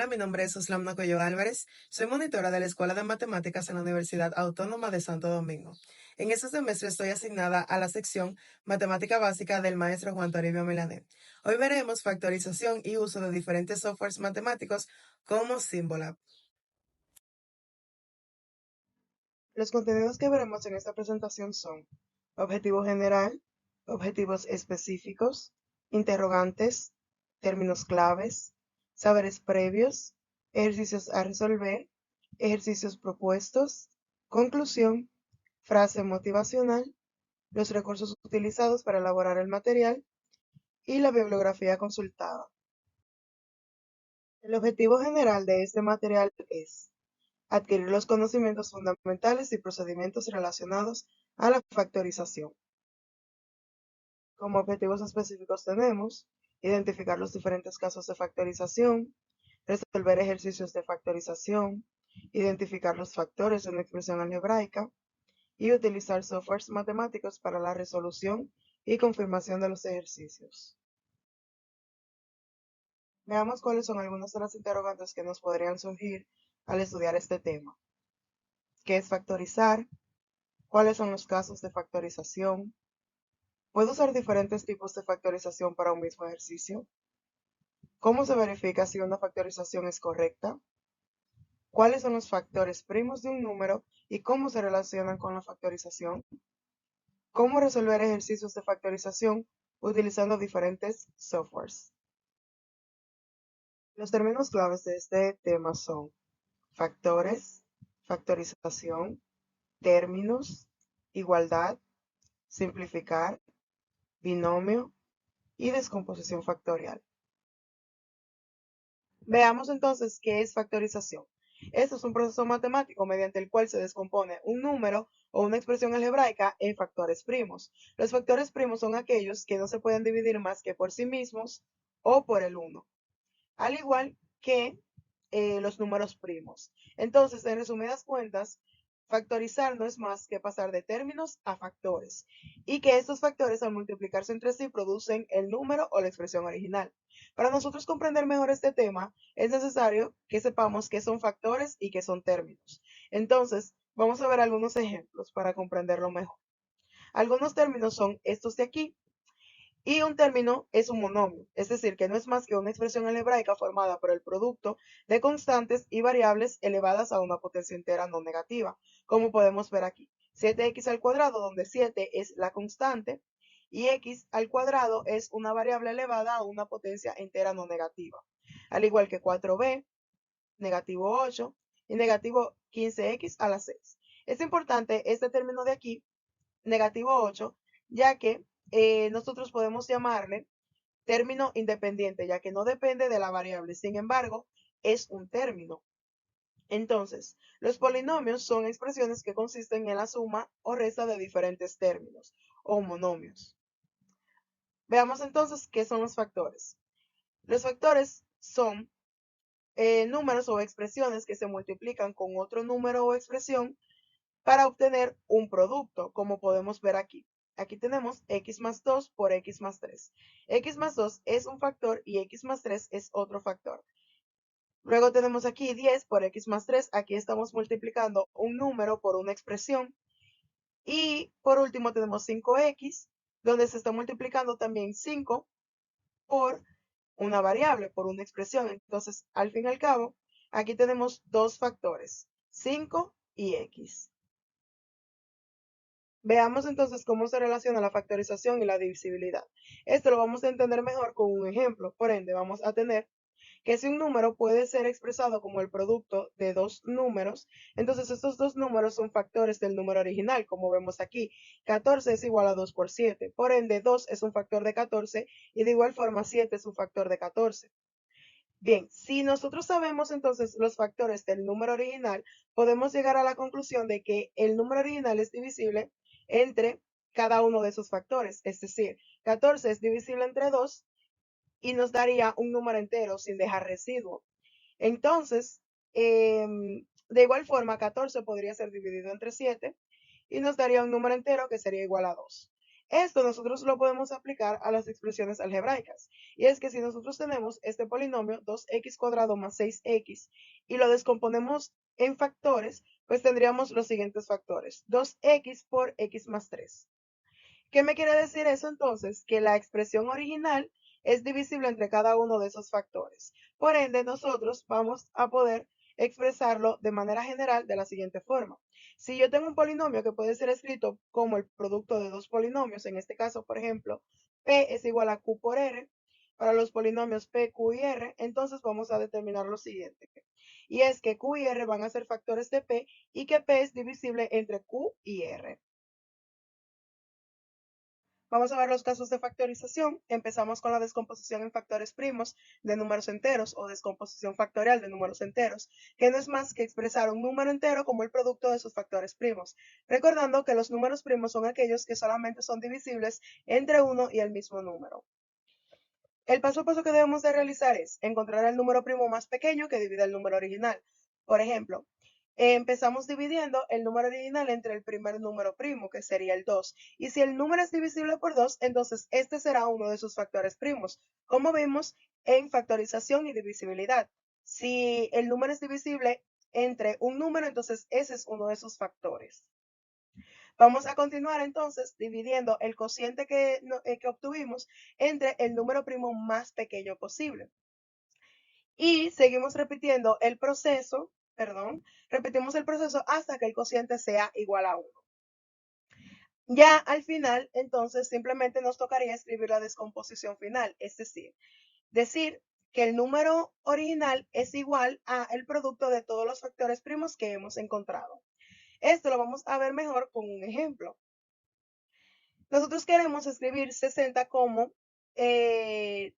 mi nombre es Oslamna Coyo Álvarez. Soy monitora de la Escuela de Matemáticas en la Universidad Autónoma de Santo Domingo. En este semestre estoy asignada a la sección Matemática Básica del maestro Juan Toribio Milané. Hoy veremos factorización y uso de diferentes softwares matemáticos como Symbolab. Los contenidos que veremos en esta presentación son objetivo general, objetivos específicos, interrogantes, términos claves, saberes previos, ejercicios a resolver, ejercicios propuestos, conclusión, frase motivacional, los recursos utilizados para elaborar el material y la bibliografía consultada. El objetivo general de este material es adquirir los conocimientos fundamentales y procedimientos relacionados a la factorización. Como objetivos específicos tenemos identificar los diferentes casos de factorización, resolver ejercicios de factorización, identificar los factores de una expresión algebraica y utilizar softwares matemáticos para la resolución y confirmación de los ejercicios. Veamos cuáles son algunas de las interrogantes que nos podrían surgir al estudiar este tema. ¿Qué es factorizar? ¿Cuáles son los casos de factorización? ¿Puedo usar diferentes tipos de factorización para un mismo ejercicio? ¿Cómo se verifica si una factorización es correcta? ¿Cuáles son los factores primos de un número y cómo se relacionan con la factorización? ¿Cómo resolver ejercicios de factorización utilizando diferentes softwares? Los términos claves de este tema son factores, factorización, términos, igualdad, simplificar, binomio y descomposición factorial. Veamos entonces qué es factorización. Esto es un proceso matemático mediante el cual se descompone un número o una expresión algebraica en factores primos. Los factores primos son aquellos que no se pueden dividir más que por sí mismos o por el 1, al igual que los números primos. Entonces, en resumidas cuentas, factorizar no es más que pasar de términos a factores y que estos factores al multiplicarse entre sí producen el número o la expresión original. Para nosotros comprender mejor este tema, es necesario que sepamos qué son factores y qué son términos. Entonces, vamos a ver algunos ejemplos para comprenderlo mejor. Algunos términos son estos de aquí, y un término es un monomio, es decir, que no es más que una expresión algebraica formada por el producto de constantes y variables elevadas a una potencia entera no negativa, como podemos ver aquí. 7x al cuadrado, donde 7 es la constante, y x al cuadrado es una variable elevada a una potencia entera no negativa. Al igual que 4b, negativo 8, y negativo 15x a la 6. Es importante este término de aquí, negativo 8, ya que nosotros podemos llamarle término independiente, ya que no depende de la variable. Sin embargo, es un término. Entonces, los polinomios son expresiones que consisten en la suma o resta de diferentes términos o monomios. Veamos entonces qué son los factores. Los factores son números o expresiones que se multiplican con otro número o expresión para obtener un producto, como podemos ver aquí. Aquí tenemos x más 2 por x más 3. X más 2 es un factor y x más 3 es otro factor. Luego tenemos aquí 10 por x más 3. Aquí estamos multiplicando un número por una expresión. Y por último tenemos 5x, donde se está multiplicando también 5 por una variable, por una expresión. Entonces, al fin y al cabo, aquí tenemos dos factores, 5 y x. Veamos entonces cómo se relaciona la factorización y la divisibilidad. Esto lo vamos a entender mejor con un ejemplo. Por ende, vamos a tener que si un número puede ser expresado como el producto de dos números, entonces estos dos números son factores del número original, como vemos aquí. 14 es igual a 2 por 7. Por ende, 2 es un factor de 14 y de igual forma 7 es un factor de 14. Bien, si nosotros sabemos entonces los factores del número original, podemos llegar a la conclusión de que el número original es divisible entre cada uno de esos factores. Es decir, 14 es divisible entre 2 y nos daría un número entero sin dejar residuo. Entonces, de igual forma, 14 podría ser dividido entre 7 y nos daría un número entero que sería igual a 2. Esto nosotros lo podemos aplicar a las expresiones algebraicas. Y es que si nosotros tenemos este polinomio 2x cuadrado más 6x y lo descomponemos en factores, pues tendríamos los siguientes factores. 2x por x más 3. ¿Qué me quiere decir eso entonces? Que la expresión original es divisible entre cada uno de esos factores. Por ende, nosotros vamos a poder expresarlo de manera general de la siguiente forma. Si yo tengo un polinomio que puede ser escrito como el producto de dos polinomios, en este caso, por ejemplo, P es igual a Q por R, para los polinomios P, Q y R, entonces vamos a determinar lo siguiente. Y es que Q y R van a ser factores de P y que P es divisible entre Q y R. Vamos a ver los casos de factorización. Empezamos con la descomposición en factores primos de números enteros o descomposición factorial de números enteros, que no es más que expresar un número entero como el producto de sus factores primos. Recordando que los números primos son aquellos que solamente son divisibles entre uno y el mismo número. El paso a paso que debemos de realizar es encontrar el número primo más pequeño que divida el número original. Por ejemplo, empezamos dividiendo el número original entre el primer número primo, que sería el 2. Y si el número es divisible por 2, entonces este será uno de sus factores primos, como vimos en factorización y divisibilidad. Si el número es divisible entre un número, entonces ese es uno de sus factores. Vamos a continuar entonces dividiendo el cociente que obtuvimos entre el número primo más pequeño posible. Y seguimos repitiendo el proceso, repetimos el proceso hasta que el cociente sea igual a 1. Ya al final, entonces, simplemente nos tocaría escribir la descomposición final, es decir que el número original es igual a el producto de todos los factores primos que hemos encontrado. Esto lo vamos a ver mejor con un ejemplo. Nosotros queremos escribir 60 como el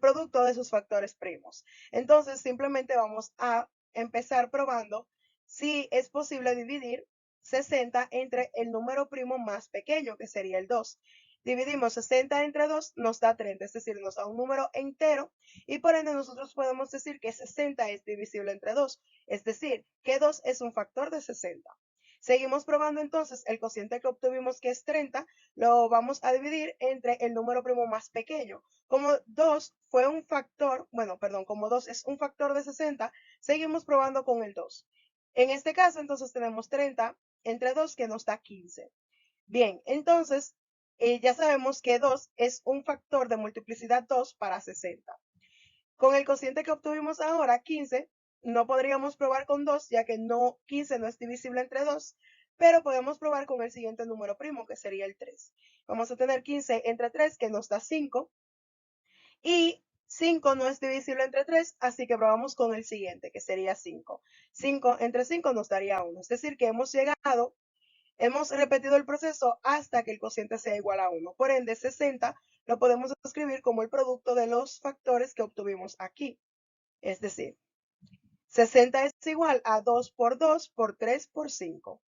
producto de sus factores primos. Entonces, simplemente vamos a empezar probando si es posible dividir 60 entre el número primo más pequeño, que sería el 2. Dividimos 60 entre 2, nos da 30, es decir, nos da un número entero y por ende nosotros podemos decir que 60 es divisible entre 2, es decir, que 2 es un factor de 60. Seguimos probando entonces el cociente que obtuvimos, que es 30, lo vamos a dividir entre el número primo más pequeño. Como 2 fue un factor, como 2 es un factor de 60, seguimos probando con el 2. En este caso, entonces tenemos 30 entre 2 que nos da 15. Bien, entonces ya sabemos que 2 es un factor de multiplicidad 2 para 60. Con el cociente que obtuvimos ahora, 15, no podríamos probar con 2, ya que 15 no es divisible entre 2, pero podemos probar con el siguiente número primo, que sería el 3. Vamos a tener 15 entre 3, que nos da 5, y 5 no es divisible entre 3, así que probamos con el siguiente, que sería 5. 5 entre 5 nos daría 1, es decir, que hemos repetido el proceso hasta que el cociente sea igual a 1. Por ende, 60 lo podemos escribir como el producto de los factores que obtuvimos aquí. Es decir, 60 es igual a 2 por 2 por 3 por 5.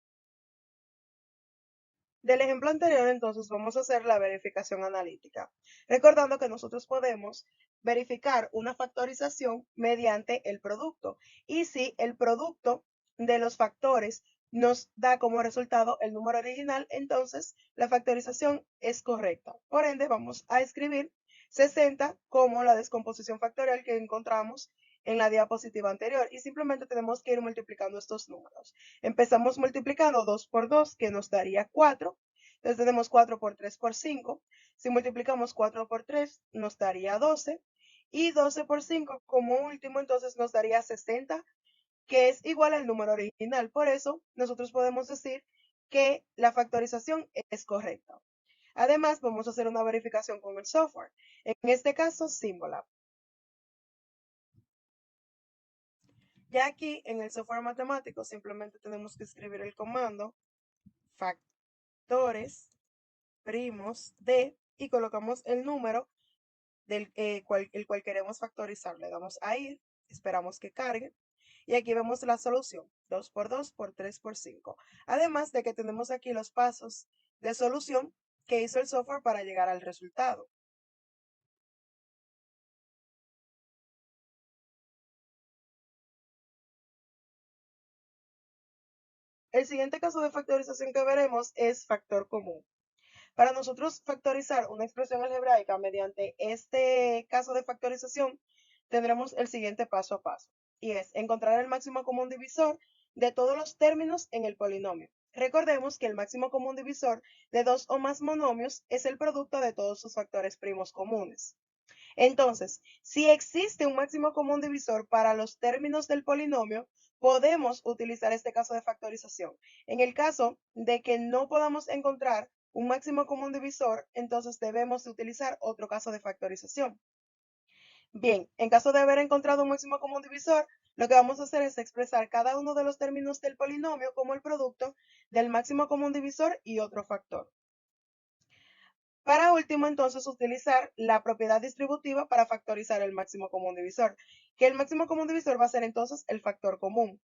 Del ejemplo anterior, entonces, vamos a hacer la verificación analítica, recordando que nosotros podemos verificar una factorización mediante el producto. Y si el producto de los factores nos da como resultado el número original, entonces la factorización es correcta. Por ende, vamos a escribir 60 como la descomposición factorial que encontramos en la diapositiva anterior y simplemente tenemos que ir multiplicando estos números. Empezamos multiplicando 2 por 2, que nos daría 4. Entonces tenemos 4 por 3 por 5. Si multiplicamos 4 por 3, nos daría 12. Y 12 por 5 como último, entonces nos daría 60, que es igual al número original. Por eso, nosotros podemos decir que la factorización es correcta. Además, vamos a hacer una verificación con el software. En este caso, Symbolab. Ya aquí en el software matemático simplemente tenemos que escribir el comando factores primos de y colocamos el número el cual queremos factorizar. Le damos a ir, esperamos que cargue y aquí vemos la solución, 2 por 2 por 3 por 5. Además de que tenemos aquí los pasos de solución que hizo el software para llegar al resultado. El siguiente caso de factorización que veremos es factor común. Para nosotros factorizar una expresión algebraica mediante este caso de factorización, tendremos el siguiente paso a paso, y es encontrar el máximo común divisor de todos los términos en el polinomio. Recordemos que el máximo común divisor de dos o más monomios es el producto de todos sus factores primos comunes. Entonces, si existe un máximo común divisor para los términos del polinomio, podemos utilizar este caso de factorización. En el caso de que no podamos encontrar un máximo común divisor, entonces debemos utilizar otro caso de factorización. Bien, en caso de haber encontrado un máximo común divisor, lo que vamos a hacer es expresar cada uno de los términos del polinomio como el producto del máximo común divisor y otro factor. Para último, entonces, utilizar la propiedad distributiva para factorizar el máximo común divisor, que el máximo común divisor va a ser entonces el factor común.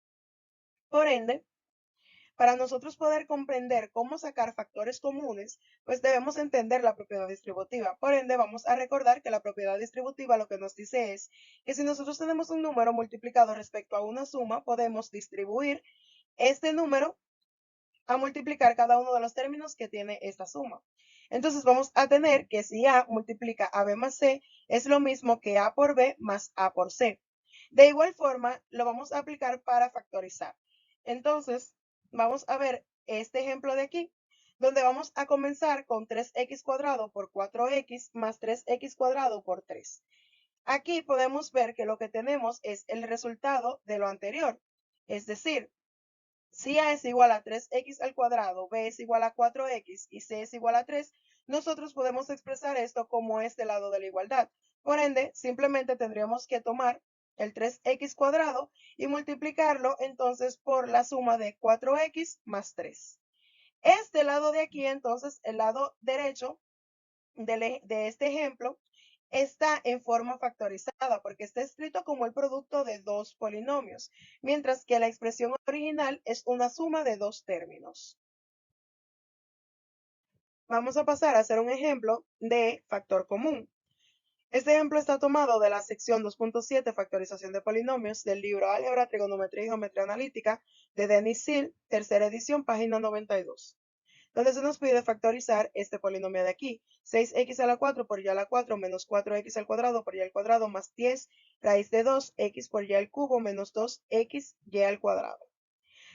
Por ende, para nosotros poder comprender cómo sacar factores comunes, pues debemos entender la propiedad distributiva. Por ende, vamos a recordar que la propiedad distributiva lo que nos dice es que si nosotros tenemos un número multiplicado respecto a una suma, podemos distribuir este número a multiplicar cada uno de los términos que tiene esta suma. Entonces vamos a tener que si A multiplica a B más C es lo mismo que A por B más A por C. De igual forma, lo vamos a aplicar para factorizar. Entonces, vamos a ver este ejemplo de aquí, donde vamos a comenzar con 3x cuadrado por 4x más 3x cuadrado por 3. Aquí podemos ver que lo que tenemos es el resultado de lo anterior, es decir, si A es igual a 3x al cuadrado, B es igual a 4x y C es igual a 3, nosotros podemos expresar esto como este lado de la igualdad. Por ende, simplemente tendríamos que tomar el 3x cuadrado y multiplicarlo entonces por la suma de 4x más 3. Este lado de aquí, entonces, el lado derecho de este ejemplo, está en forma factorizada porque está escrito como el producto de dos polinomios, mientras que la expresión original es una suma de dos términos. Vamos a pasar a hacer un ejemplo de factor común. Este ejemplo está tomado de la sección 2.7 Factorización de polinomios del libro Álgebra, Trigonometría y Geometría Analítica de Denis Seal, tercera edición, página 92. Donde se nos pide factorizar este polinomio de aquí. 6x a la 4 por y a la 4 menos 4x al cuadrado por y al cuadrado más 10 raíz de 2x por y al cubo menos 2x y al cuadrado.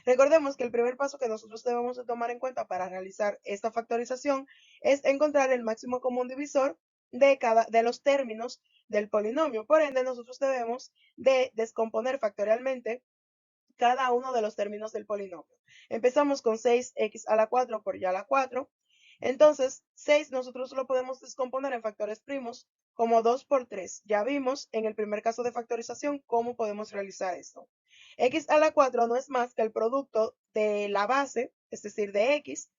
Recordemos que el primer paso que nosotros debemos de tomar en cuenta para realizar esta factorización es encontrar el máximo común divisor de los términos del polinomio. Por ende, nosotros debemos de descomponer factorialmente cada uno de los términos del polinomio. Empezamos con 6x a la 4 por y a la 4. Entonces, 6 nosotros lo podemos descomponer en factores primos como 2 por 3. Ya vimos en el primer caso de factorización cómo podemos realizar esto. X a la 4 no es más que el producto de la base, es decir, de X,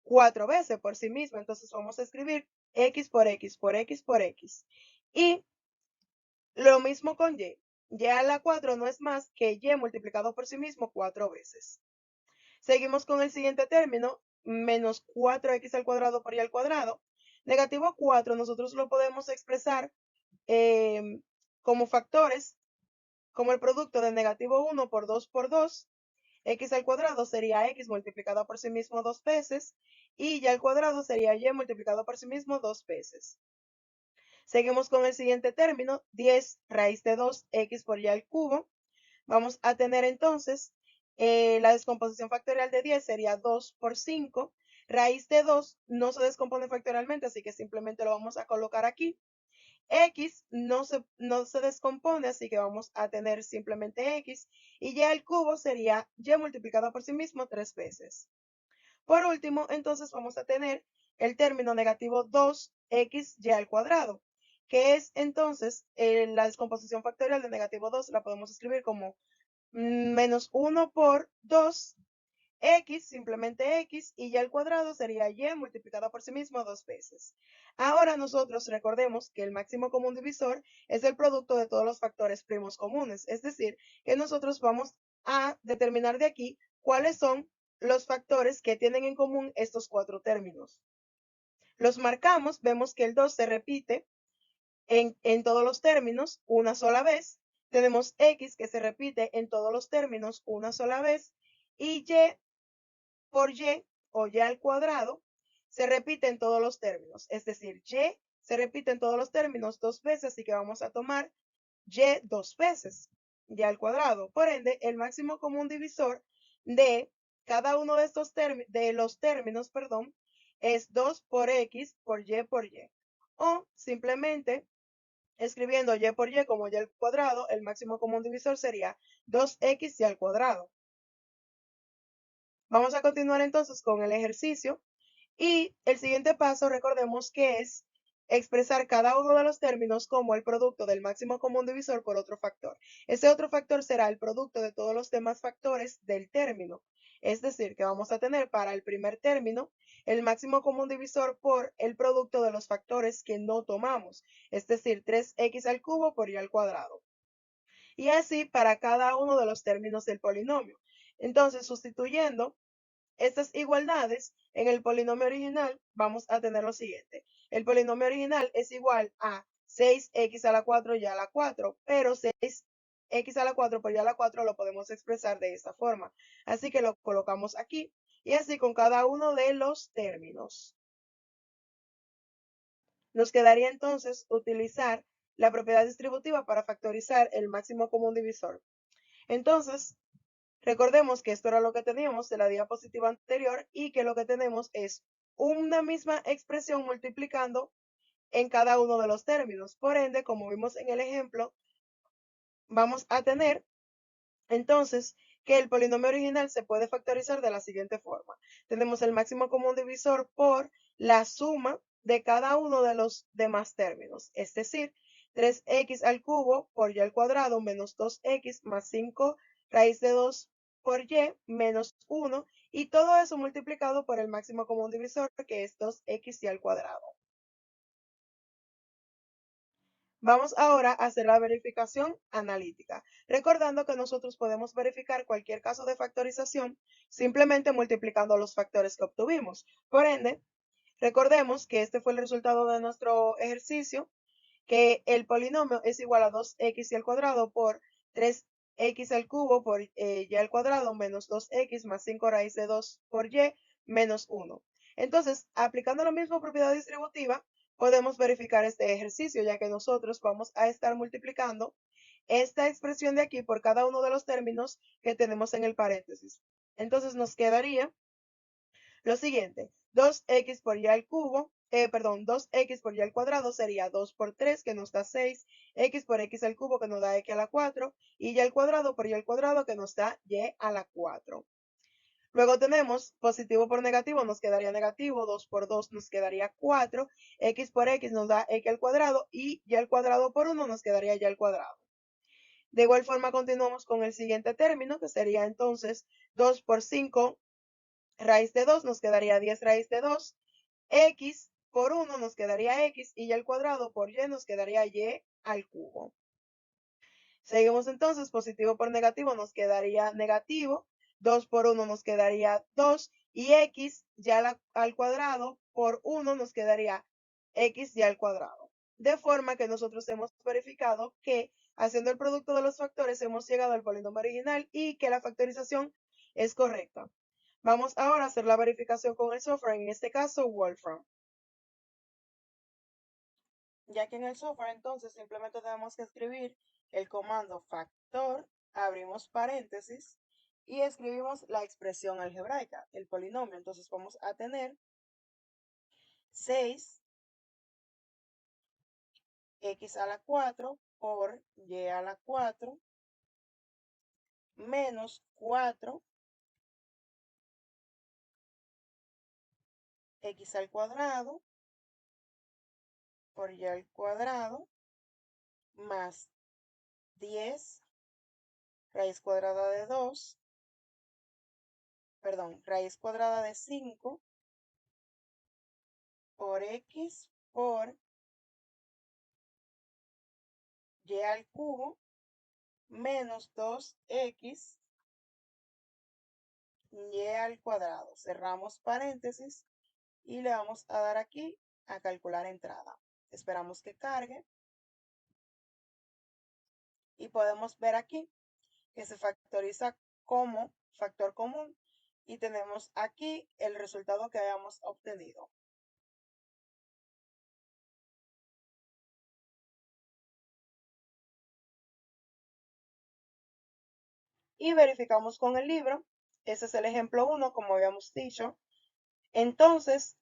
4 veces por sí mismo. Entonces vamos a escribir X por X por X por X. Y lo mismo con Y. Y a la 4 no es más que Y multiplicado por sí mismo 4 veces. Seguimos con el siguiente término, menos 4x al cuadrado por y al cuadrado. Negativo 4 nosotros lo podemos expresar como factores, como el producto de negativo 1 por 2 por 2. X al cuadrado sería X multiplicado por sí mismo 2 veces. Y Y al cuadrado sería Y multiplicado por sí mismo 2 veces. Seguimos con el siguiente término, 10 raíz de 2x por y al cubo. Vamos a tener entonces la descomposición factorial de 10 sería 2 por 5. Raíz de 2 no se descompone factorialmente, así que simplemente lo vamos a colocar aquí. X no se descompone, así que vamos a tener simplemente X. Y Y al cubo sería Y multiplicado por sí mismo 3 veces. Por último, entonces vamos a tener el término negativo 2xy al cuadrado, que es entonces la descomposición factorial de negativo 2, la podemos escribir como menos 1 por 2, x, simplemente x, y y al cuadrado sería y multiplicado por sí mismo 2 veces. Ahora nosotros recordemos que el máximo común divisor es el producto de todos los factores primos comunes, es decir, que nosotros vamos a determinar de aquí cuáles son los factores que tienen en común estos cuatro términos. Los marcamos, vemos que el 2 se repite en todos los términos una sola vez. Tenemos x que se repite en todos los términos una sola vez. Y y por y o y al cuadrado se repite en todos los términos, es decir, y se repite en todos los términos dos veces, así que vamos a tomar y dos veces, y al cuadrado. Por ende, el máximo común divisor de cada uno de estos términos, perdón, es 2 por x por y por y. O simplemente escribiendo y por y como y al cuadrado, el máximo común divisor sería 2x y al cuadrado. Vamos a continuar entonces con el ejercicio y el siguiente paso, recordemos que es expresar cada uno de los términos como el producto del máximo común divisor por otro factor. Ese otro factor será el producto de todos los demás factores del término. Es decir, que vamos a tener para el primer término el máximo común divisor por el producto de los factores que no tomamos, es decir, 3x al cubo por y al cuadrado. Y así para cada uno de los términos del polinomio. Entonces, sustituyendo estas igualdades en el polinomio original, vamos a tener lo siguiente. El polinomio original es igual a 6x a la 4 y a la 4, pero 6x a la 4 por y a la 4 lo podemos expresar de esta forma. Así que lo colocamos aquí y así con cada uno de los términos. Nos quedaría entonces utilizar la propiedad distributiva para factorizar el máximo común divisor. Entonces, recordemos que esto era lo que teníamos de la diapositiva anterior y que lo que tenemos es una misma expresión multiplicando en cada uno de los términos. Por ende, como vimos en el ejemplo, vamos a tener entonces que el polinomio original se puede factorizar de la siguiente forma. Tenemos el máximo común divisor por la suma de cada uno de los demás términos, es decir, 3x al cubo por y al cuadrado menos 2x más 5 raíz de 2 por y menos 1 y todo eso multiplicado por el máximo común divisor que es 2x y al cuadrado. Vamos ahora a hacer la verificación analítica, recordando que nosotros podemos verificar cualquier caso de factorización simplemente multiplicando los factores que obtuvimos. Por ende, recordemos que este fue el resultado de nuestro ejercicio, que el polinomio es igual a 2x al cuadrado por 3x al cubo por y al cuadrado menos 2x más 5 raíz de 2 por y menos 1. Entonces, aplicando la misma propiedad distributiva, podemos verificar este ejercicio, ya que nosotros vamos a estar multiplicando esta expresión de aquí por cada uno de los términos que tenemos en el paréntesis. Entonces nos quedaría lo siguiente, 2x por y al cubo, 2x por y al cuadrado sería 2 por 3 que nos da 6, x por x al cubo que nos da x a la 4 y y al cuadrado por y al cuadrado que nos da y a la 4. Luego tenemos positivo por negativo, nos quedaría negativo, 2 por 2 nos quedaría 4, x por x nos da x al cuadrado y y al cuadrado por 1 nos quedaría y al cuadrado. De igual forma continuamos con el siguiente término que sería entonces 2 por 5 raíz de 2 nos quedaría 10 raíz de 2, x por 1 nos quedaría x y y al cuadrado por y nos quedaría y al cubo. Seguimos entonces, positivo por negativo nos quedaría negativo, 2 por 1 nos quedaría 2 y x ya al cuadrado por 1 nos quedaría x ya al cuadrado. De forma que nosotros hemos verificado que haciendo el producto de los factores hemos llegado al polinomio original y que la factorización es correcta. Vamos ahora a hacer la verificación con el software, en este caso Wolfram. Ya que en el software entonces simplemente tenemos que escribir el comando factor, abrimos paréntesis y escribimos la expresión algebraica, el polinomio. Entonces vamos a tener 6x a la 4 por y a la 4 menos 4x al cuadrado por y al cuadrado más 10 raíz cuadrada de 2, raíz cuadrada de 5 por x por y al cubo menos 2x y al cuadrado. Cerramos paréntesis y le vamos a dar aquí a calcular entrada. Esperamos que cargue y podemos ver aquí que se factoriza como factor común y tenemos aquí el resultado que habíamos obtenido. y verificamos con el libro. Ese es el ejemplo 1, como habíamos dicho. Entonces,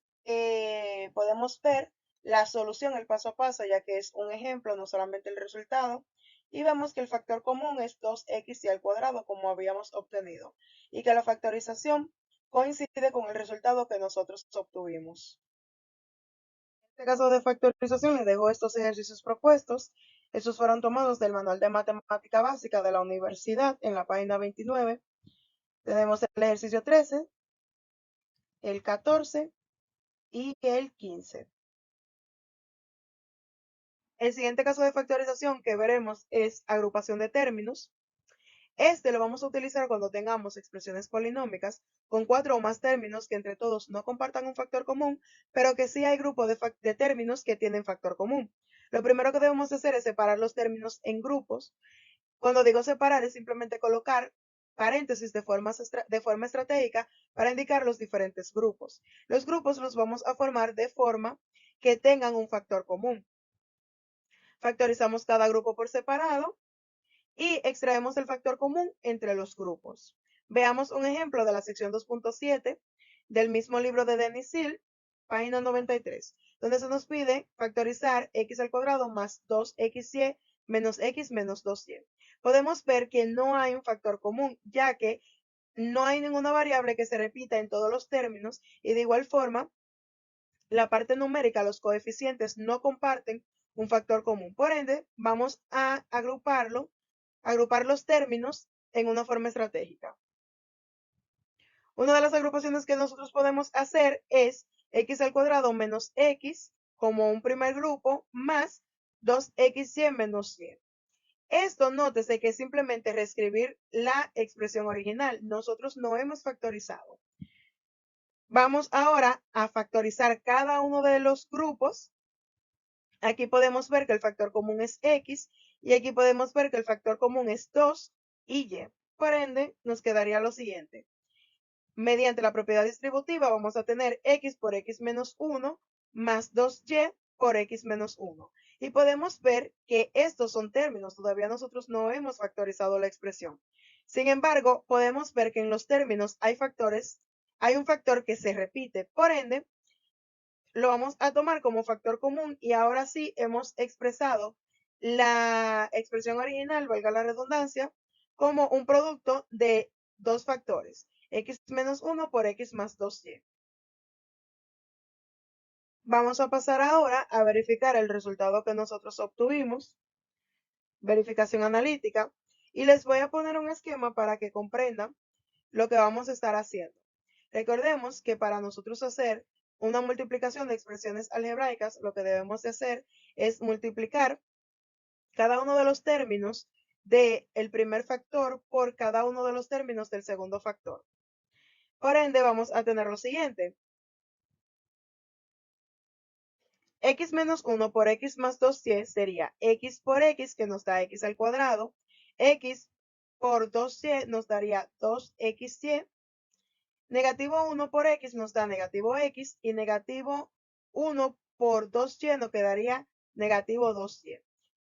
podemos ver la solución, el paso a paso, ya que es un ejemplo, no solamente el resultado. Y vemos que el factor común es 2x al cuadrado, como habíamos obtenido, y que la factorización coincide con el resultado que nosotros obtuvimos. En este caso de factorización les dejo estos ejercicios propuestos. Estos fueron tomados del Manual de Matemática Básica de la Universidad en la página 29. Tenemos el ejercicio 13, el 14 y el 15. El siguiente caso de factorización que veremos es agrupación de términos. Este lo vamos a utilizar cuando tengamos expresiones polinómicas con 4 o más términos que entre todos no compartan un factor común, pero que sí hay grupos de términos que tienen factor común. Lo primero que debemos hacer es separar los términos en grupos. Cuando digo separar es simplemente colocar paréntesis de forma estratégica para indicar los diferentes grupos. Los grupos los vamos a formar de forma que tengan un factor común. Factorizamos cada grupo por separado y extraemos el factor común entre los grupos. Veamos un ejemplo de la sección 2.7 del mismo libro de Denis Hill, página 93, donde se nos pide factorizar x al cuadrado más 2xy menos x menos 2y. Podemos ver que no hay un factor común, ya que no hay ninguna variable que se repita en todos los términos y de igual forma la parte numérica, los coeficientes no comparten un factor común. Por ende, vamos a agrupar los términos en una forma estratégica. Una de las agrupaciones que nosotros podemos hacer es x al cuadrado menos x como un primer grupo más 2xy menos y. Esto nótese que es simplemente reescribir la expresión original. Nosotros no hemos factorizado. Vamos ahora a factorizar cada uno de los grupos. Aquí podemos ver que el factor común es x y aquí podemos ver que el factor común es 2 y y. Por ende, nos quedaría lo siguiente. Mediante la propiedad distributiva vamos a tener x por x menos 1 más 2y por x menos 1. Y podemos ver que estos son términos, todavía nosotros no hemos factorizado la expresión. Sin embargo, podemos ver que en los términos hay un factor que se repite. Por ende, lo vamos a tomar como factor común y ahora sí hemos expresado la expresión original, valga la redundancia, como un producto de dos factores, x menos 1 por x más 2y. Vamos a pasar ahora a verificar el resultado que nosotros obtuvimos, verificación analítica, y les voy a poner un esquema para que comprendan lo que vamos a estar haciendo. Recordemos que para nosotros hacer una multiplicación de expresiones algebraicas, lo que debemos de hacer es multiplicar cada uno de los términos del primer factor por cada uno de los términos del segundo factor. Por ende, vamos a tener lo siguiente. X menos 1 por x más 2y sería x por x, que nos da x al cuadrado. X por 2y nos daría 2xy. Negativo 1 por x nos da negativo x y negativo 1 por 2y nos quedaría negativo 2y.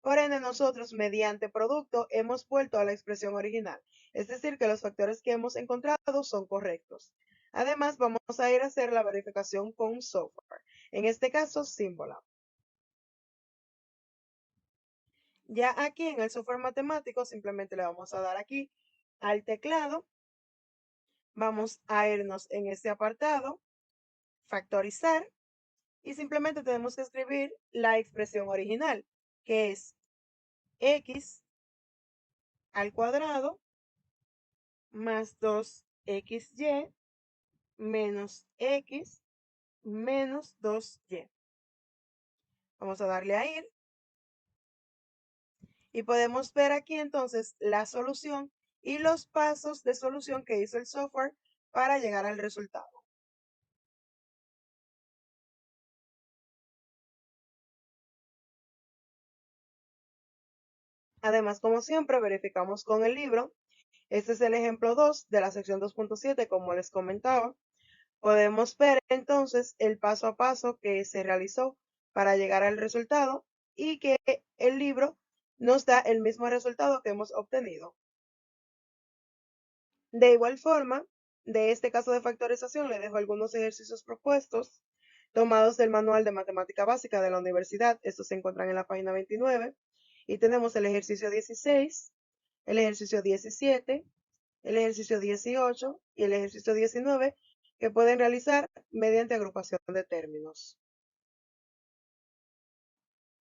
Por ende, nosotros mediante producto hemos vuelto a la expresión original, es decir, que los factores que hemos encontrado son correctos. Además, vamos a ir a hacer la verificación con software, en este caso Symbolab. Ya aquí en el software matemático simplemente le vamos a dar aquí al teclado. Vamos a irnos en este apartado, factorizar, y simplemente tenemos que escribir la expresión original, que es x al cuadrado más 2xy menos x menos 2y. Vamos a darle a ir y podemos ver aquí entonces la solución y los pasos de solución que hizo el software para llegar al resultado. Además, como siempre, verificamos con el libro. Este es el ejemplo 2 de la sección 2.7, como les comentaba. Podemos ver entonces el paso a paso que se realizó para llegar al resultado y que el libro nos da el mismo resultado que hemos obtenido. De igual forma, de este caso de factorización le dejo algunos ejercicios propuestos tomados del Manual de Matemática Básica de la universidad. Estos se encuentran en la página 29. Y tenemos el ejercicio 16, el ejercicio 17, el ejercicio 18 y el ejercicio 19 que pueden realizar mediante agrupación de términos.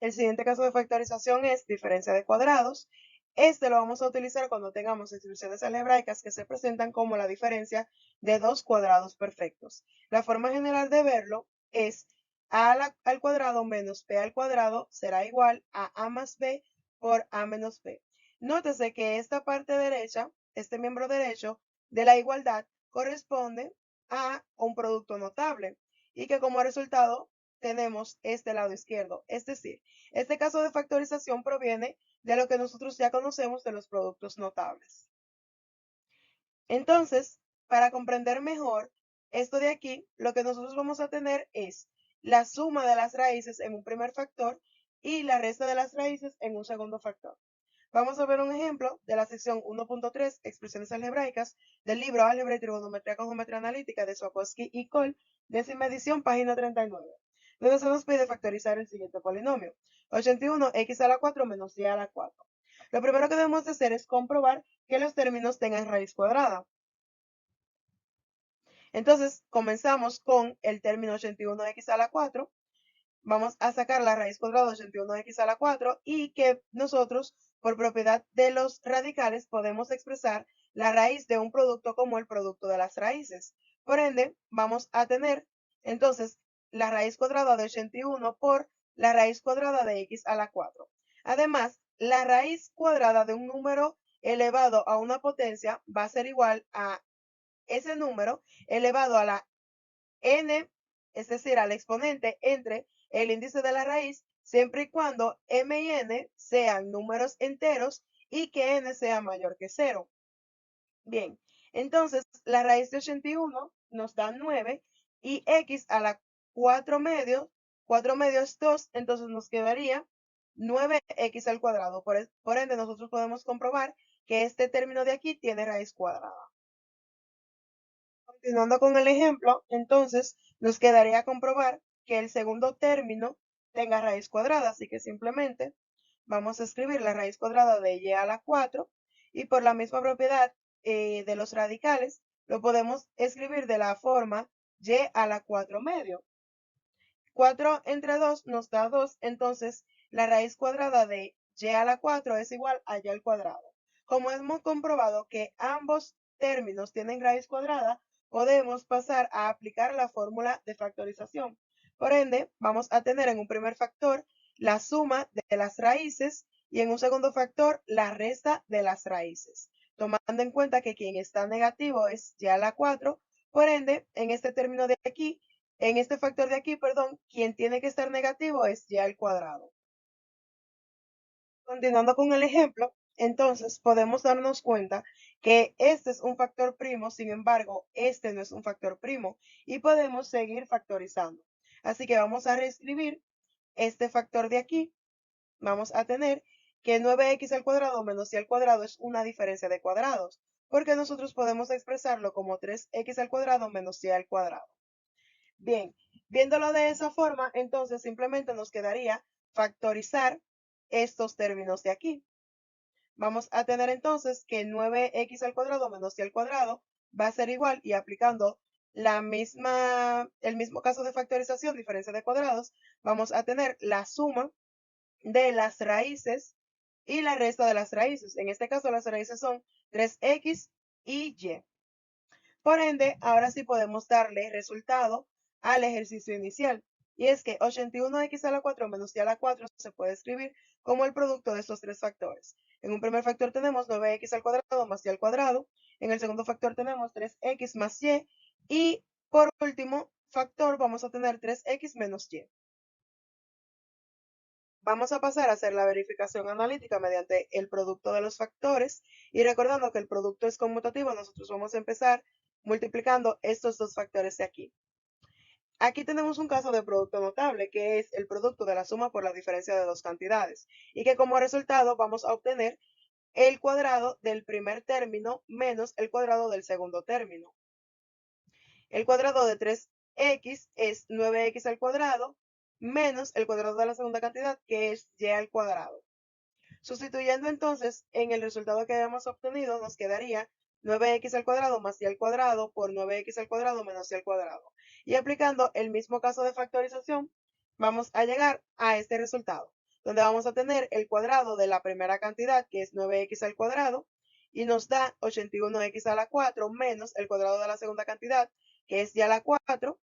El siguiente caso de factorización es diferencia de cuadrados. Este lo vamos a utilizar cuando tengamos expresiones algebraicas que se presentan como la diferencia de dos cuadrados perfectos. La forma general de verlo es al cuadrado menos b al cuadrado será igual a más b por a menos b. Nótese que esta parte derecha, este miembro derecho de la igualdad corresponde a un producto notable y que como resultado tenemos este lado izquierdo. Es decir, este caso de factorización proviene de lo que nosotros ya conocemos de los productos notables. Entonces, para comprender mejor esto de aquí, lo que nosotros vamos a tener es la suma de las raíces en un primer factor y la resta de las raíces en un segundo factor. Vamos a ver un ejemplo de la sección 1.3, expresiones algebraicas, del libro Álgebra y Trigonometría con Geometría Analítica de Swakowski y Cole, décima edición, página 39, donde se nos pide factorizar el siguiente polinomio: 81x a la 4 menos y a la 4. Lo primero que debemos hacer es comprobar que los términos tengan raíz cuadrada. Entonces, comenzamos con el término 81x a la 4. Vamos a sacar la raíz cuadrada de 81x a la 4 y que nosotros, por propiedad de los radicales, podemos expresar la raíz de un producto como el producto de las raíces. Por ende, vamos a tener entonces la raíz cuadrada de 81 por la raíz cuadrada de x a la 4. Además, la raíz cuadrada de un número elevado a una potencia va a ser igual a ese número elevado a la n, es decir, al exponente entre el índice de la raíz, siempre y cuando m y n sean números enteros y que n sea mayor que 0. Bien, entonces la raíz de 81 nos da 9 y x a la 4 medios 2, entonces nos quedaría 9x al cuadrado. Por ende, nosotros podemos comprobar que este término de aquí tiene raíz cuadrada. Continuando con el ejemplo, entonces nos quedaría comprobar que el segundo término tenga raíz cuadrada, así que simplemente vamos a escribir la raíz cuadrada de y a la 4 y por la misma propiedad de los radicales lo podemos escribir de la forma y a la 4 medio. 4 entre 2 nos da 2, entonces la raíz cuadrada de y a la 4 es igual a y al cuadrado. Como hemos comprobado que ambos términos tienen raíz cuadrada, podemos pasar a aplicar la fórmula de factorización. Por ende, vamos a tener en un primer factor la suma de las raíces y en un segundo factor la resta de las raíces, tomando en cuenta que quien está negativo es y a la 4, por ende, en este término de aquí, en este factor de aquí, perdón, quien tiene que estar negativo es y al cuadrado. Continuando con el ejemplo, entonces podemos darnos cuenta que este es un factor primo, sin embargo, este no es un factor primo y podemos seguir factorizando. Así que vamos a reescribir este factor de aquí. Vamos a tener que 9x al cuadrado menos y al cuadrado es una diferencia de cuadrados, porque nosotros podemos expresarlo como 3x al cuadrado menos y al cuadrado. Bien, viéndolo de esa forma, entonces simplemente nos quedaría factorizar estos términos de aquí. Vamos a tener entonces que 9x al cuadrado menos y al cuadrado va a ser igual y aplicando el mismo caso de factorización, diferencia de cuadrados, vamos a tener la suma de las raíces y la resta de las raíces. En este caso las raíces son 3x y y. Por ende, ahora sí podemos darle resultado al ejercicio inicial. Y es que 81x a la 4 menos y a la 4 se puede escribir como el producto de estos tres factores. En un primer factor tenemos 9x al cuadrado más y al cuadrado. En el segundo factor tenemos 3x más y. Y por último factor vamos a tener 3x menos y. Vamos a pasar a hacer la verificación analítica mediante el producto de los factores y recordando que el producto es conmutativo, nosotros vamos a empezar multiplicando estos dos factores de aquí. Aquí tenemos un caso de producto notable que es el producto de la suma por la diferencia de dos cantidades y que como resultado vamos a obtener el cuadrado del primer término menos el cuadrado del segundo término. El cuadrado de 3x es 9x al cuadrado menos el cuadrado de la segunda cantidad, que es y al cuadrado. Sustituyendo entonces en el resultado que habíamos obtenido, nos quedaría 9x al cuadrado más y al cuadrado por 9x al cuadrado menos y al cuadrado. Y aplicando el mismo caso de factorización, vamos a llegar a este resultado, donde vamos a tener el cuadrado de la primera cantidad, que es 9x al cuadrado, y nos da 81x a la 4 menos el cuadrado de la segunda cantidad, que es y a la 4,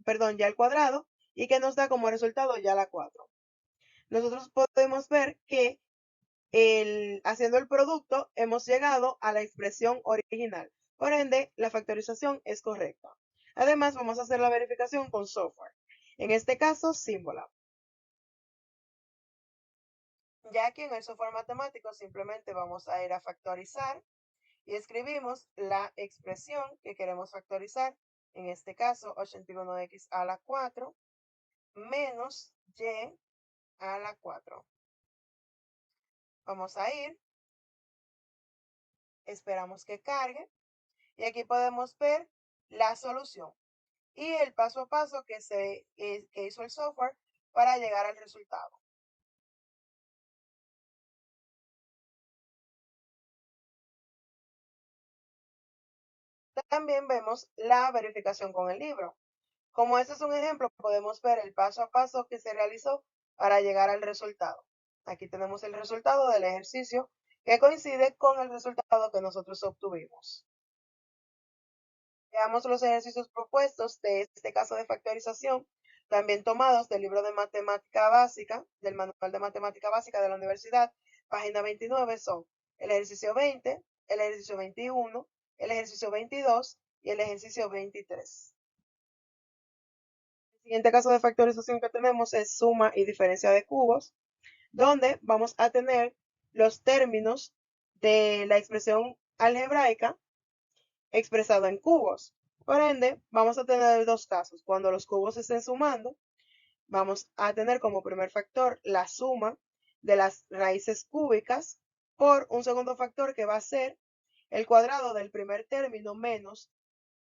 perdón, y al cuadrado, y que nos da como resultado y a la 4. Nosotros podemos ver que haciendo el producto hemos llegado a la expresión original. Por ende, la factorización es correcta. Además, vamos a hacer la verificación con software. En este caso, Symbolab. Ya que en el software matemático simplemente vamos a ir a factorizar y escribimos la expresión que queremos factorizar. En este caso, 81x a la 4 menos y a la 4. Vamos a ir, esperamos que cargue y aquí podemos ver la solución y el paso a paso que hizo el software para llegar al resultado. También vemos la verificación con el libro. Como este es un ejemplo, podemos ver el paso a paso que se realizó para llegar al resultado. Aquí tenemos el resultado del ejercicio que coincide con el resultado que nosotros obtuvimos. Veamos los ejercicios propuestos de este caso de factorización, también tomados del libro de matemática básica, del manual de matemática básica de la universidad, página 29, son el ejercicio 20, el ejercicio 21, el ejercicio 22 y el ejercicio 23. El siguiente caso de factorización que tenemos es suma y diferencia de cubos, donde vamos a tener los términos de la expresión algebraica expresado en cubos. Por ende, vamos a tener dos casos. Cuando los cubos se estén sumando, vamos a tener como primer factor la suma de las raíces cúbicas por un segundo factor que va a ser el cuadrado del primer término menos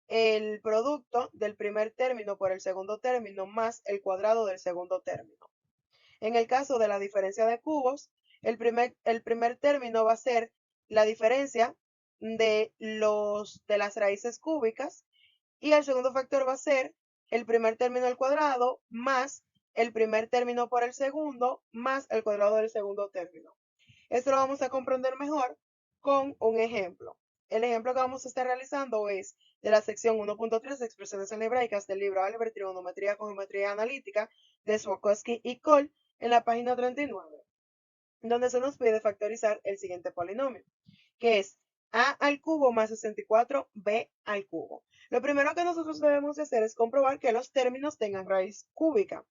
el producto del primer término por el segundo término más el cuadrado del segundo término. En el caso de la diferencia de cubos, el primer término va a ser la diferencia de las raíces cúbicas y el segundo factor va a ser el primer término al cuadrado más el primer término por el segundo más el cuadrado del segundo término. Esto lo vamos a comprender mejor con un ejemplo. El ejemplo que vamos a estar realizando es de la sección 1.3 de expresiones algebraicas del libro Álgebra, Trigonometría con Geometría Analítica de Swakowski y Cole en la página 39, donde se nos pide factorizar el siguiente polinomio, que es a al cubo más 64b al cubo. Lo primero que nosotros debemos de hacer es comprobar que los términos tengan raíz cúbica.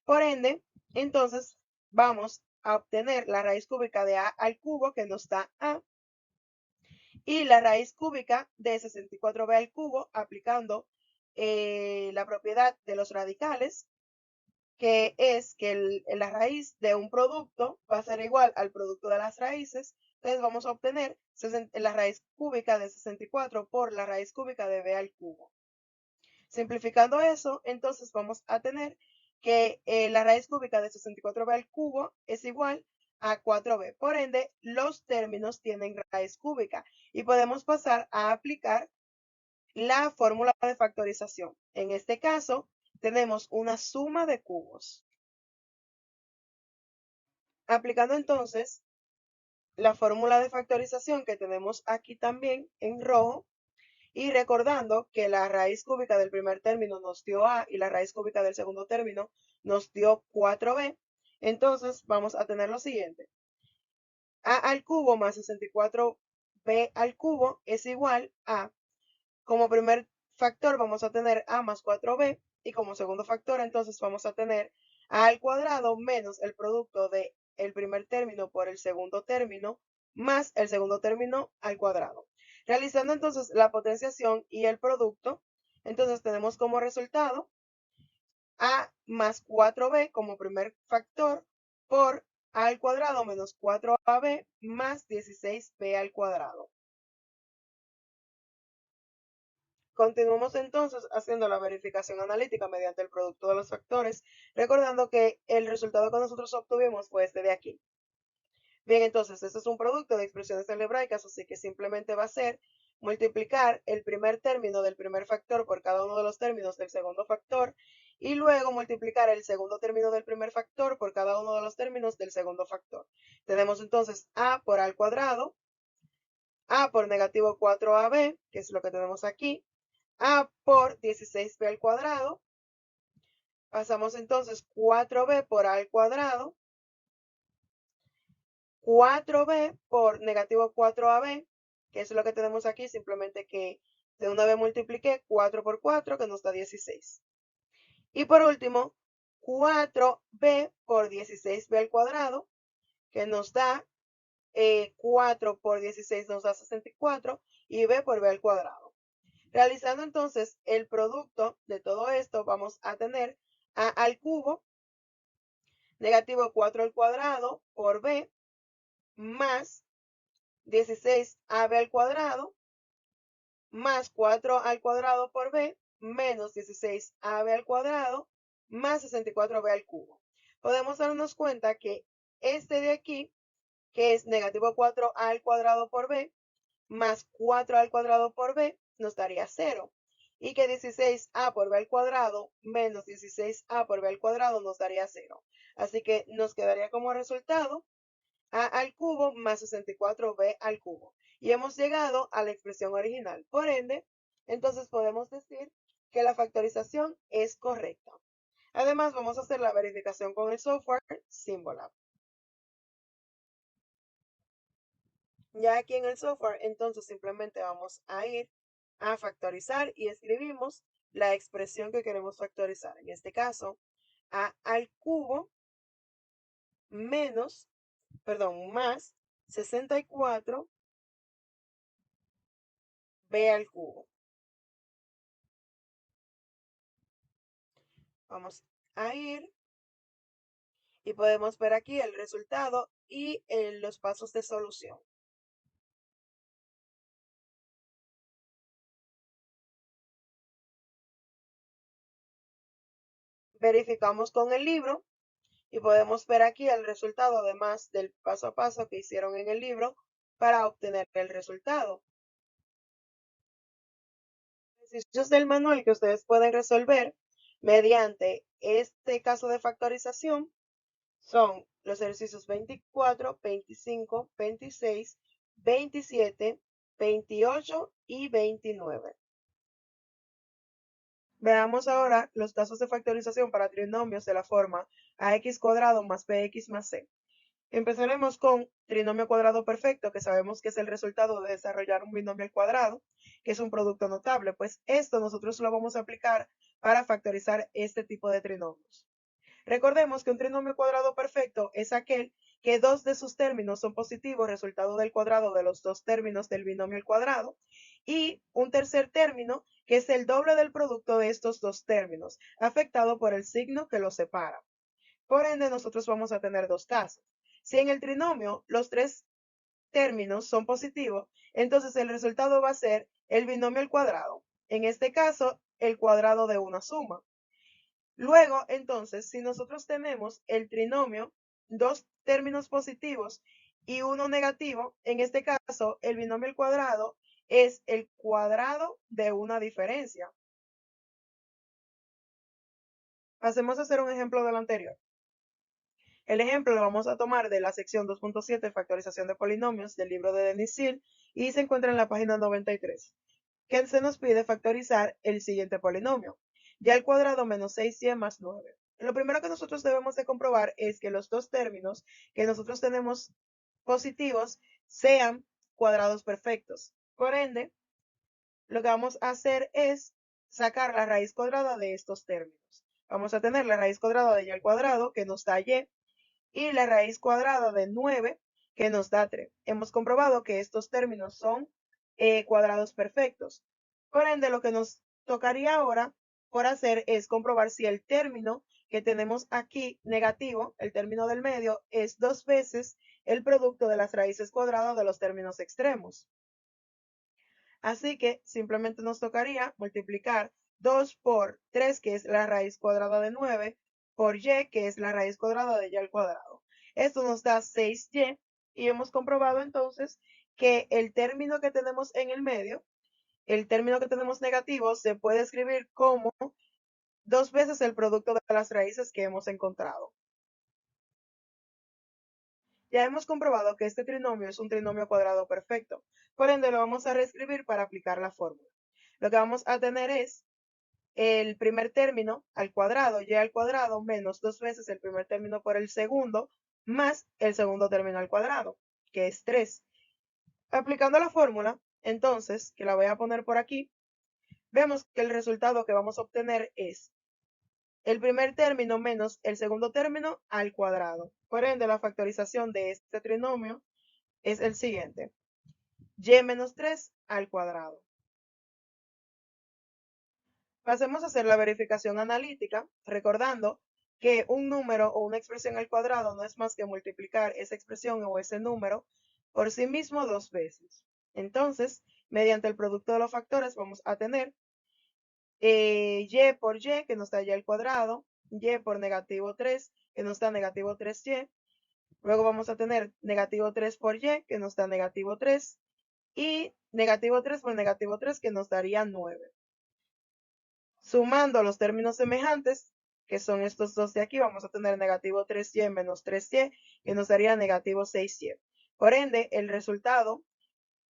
Por ende, entonces vamos a obtener la raíz cúbica de a al cubo, que nos da a, y la raíz cúbica de 64b al cubo, aplicando la propiedad de los radicales, que es que la raíz de un producto va a ser igual al producto de las raíces. Entonces vamos a obtener la raíz cúbica de 64 por la raíz cúbica de b al cubo. Simplificando eso, entonces vamos a tener que la raíz cúbica de 64b al cubo es igual a 4b. Por ende, los términos tienen raíz cúbica y podemos pasar a aplicar la fórmula de factorización. En este caso, tenemos una suma de cubos. Aplicando entonces la fórmula de factorización que tenemos aquí también en rojo y recordando que la raíz cúbica del primer término nos dio a y la raíz cúbica del segundo término nos dio 4b, entonces vamos a tener lo siguiente. A al cubo más 64b al cubo es igual a, como primer factor vamos a tener a más 4b y como segundo factor entonces vamos a tener a al cuadrado menos el producto de el primer término por el segundo término más el segundo término al cuadrado. Realizando entonces la potenciación y el producto, entonces tenemos como resultado a más 4b como primer factor por al cuadrado menos 4ab más 16b al cuadrado. Continuamos entonces haciendo la verificación analítica mediante el producto de los factores, recordando que el resultado que nosotros obtuvimos fue este de aquí. Bien, entonces, este es un producto de expresiones algebraicas, así que simplemente va a ser multiplicar el primer término del primer factor por cada uno de los términos del segundo factor y luego multiplicar el segundo término del primer factor por cada uno de los términos del segundo factor. Tenemos entonces a por a al cuadrado, a por negativo 4ab, que es lo que tenemos aquí, a por 16b al cuadrado, pasamos entonces 4b por a al cuadrado, 4b por negativo 4ab, que es lo que tenemos aquí, simplemente que de una vez multipliqué 4 por 4, que nos da 16. Y por último, 4b por 16b al cuadrado, que nos da 4 por 16 nos da 64, y b por b al cuadrado. Realizando entonces el producto de todo esto, vamos a tener a al cubo, negativo 4 al cuadrado por b, más 16ab al cuadrado, más 4 al cuadrado por b, menos 16ab al cuadrado, más 64b al cubo. Podemos darnos cuenta que este de aquí, que es negativo 4a al cuadrado por b, más 4 al cuadrado por b, nos daría 0. Y que 16a por b al cuadrado menos 16a por b al cuadrado nos daría 0. Así que nos quedaría como resultado a al cubo más 64b al cubo. Y hemos llegado a la expresión original. Por ende, entonces podemos decir que la factorización es correcta. Además, vamos a hacer la verificación con el software Symbolab. Ya aquí en el software, entonces simplemente vamos a ir a factorizar y escribimos la expresión que queremos factorizar. En este caso, a al cubo menos, perdón, más 64 b al cubo. Vamos a ir y podemos ver aquí el resultado y los pasos de solución. Verificamos con el libro y podemos ver aquí el resultado, además del paso a paso que hicieron en el libro para obtener el resultado. Ejercicios del manual que ustedes pueden resolver mediante este caso de factorización son los ejercicios 24, 25, 26, 27, 28 y 29. Veamos ahora los casos de factorización para trinomios de la forma ax cuadrado más bx más c. Empezaremos con trinomio cuadrado perfecto, que sabemos que es el resultado de desarrollar un binomio al cuadrado, que es un producto notable. Pues esto nosotros lo vamos a aplicar para factorizar este tipo de trinomios. Recordemos que un trinomio cuadrado perfecto es aquel que dos de sus términos son positivos, resultado del cuadrado de los dos términos del binomio al cuadrado, y un tercer término que es el doble del producto de estos dos términos, afectado por el signo que los separa. Por ende, nosotros vamos a tener dos casos. Si en el trinomio los tres términos son positivos, entonces el resultado va a ser el binomio al cuadrado. En este caso, el cuadrado de una suma. Luego, entonces, si nosotros tenemos el trinomio, dos términos positivos y uno negativo, en este caso, el binomio al cuadrado es el cuadrado de una diferencia. Pasemos a hacer un ejemplo de lo anterior. El ejemplo lo vamos a tomar de la sección 2.7, factorización de polinomios, del libro de Denis Seal, y se encuentra en la página 93, que se nos pide factorizar el siguiente polinomio, y al cuadrado menos 6y más 9. Lo primero que nosotros debemos de comprobar es que los dos términos que nosotros tenemos positivos sean cuadrados perfectos. Por ende, lo que vamos a hacer es sacar la raíz cuadrada de estos términos. Vamos a tener la raíz cuadrada de y al cuadrado, que nos da y, y la raíz cuadrada de 9, que nos da 3. Hemos comprobado que estos términos son cuadrados perfectos. Por ende, lo que nos tocaría ahora por hacer es comprobar si el término que tenemos aquí negativo, el término del medio, es 2 veces el producto de las raíces cuadradas de los términos extremos. Así que simplemente nos tocaría multiplicar 2 por 3, que es la raíz cuadrada de 9, por y, que es la raíz cuadrada de y al cuadrado. Esto nos da 6y y hemos comprobado entonces que el término que tenemos en el medio, el término que tenemos negativo, se puede escribir como 2 veces el producto de las raíces que hemos encontrado. Ya hemos comprobado que este trinomio es un trinomio cuadrado perfecto, por ende lo vamos a reescribir para aplicar la fórmula. Lo que vamos a tener es el primer término al cuadrado, y al cuadrado, menos 2 veces el primer término por el segundo, más el segundo término al cuadrado, que es 3. Aplicando la fórmula, entonces, que la voy a poner por aquí, vemos que el resultado que vamos a obtener es el primer término menos el segundo término al cuadrado. Por ende, la factorización de este trinomio es el siguiente: y menos 3 al cuadrado. Pasemos a hacer la verificación analítica, recordando que un número o una expresión al cuadrado no es más que multiplicar esa expresión o ese número por sí mismo 2 veces. Entonces, mediante el producto de los factores vamos a tener y por y, que nos da y al cuadrado, y por negativo 3, que nos da negativo 3y. Luego vamos a tener negativo 3 por y, que nos da negativo 3, y negativo 3 por negativo 3, que nos daría 9. Sumando los términos semejantes, que son estos dos de aquí, vamos a tener negativo 3y menos 3y, que nos daría negativo 6y. Por ende, el resultado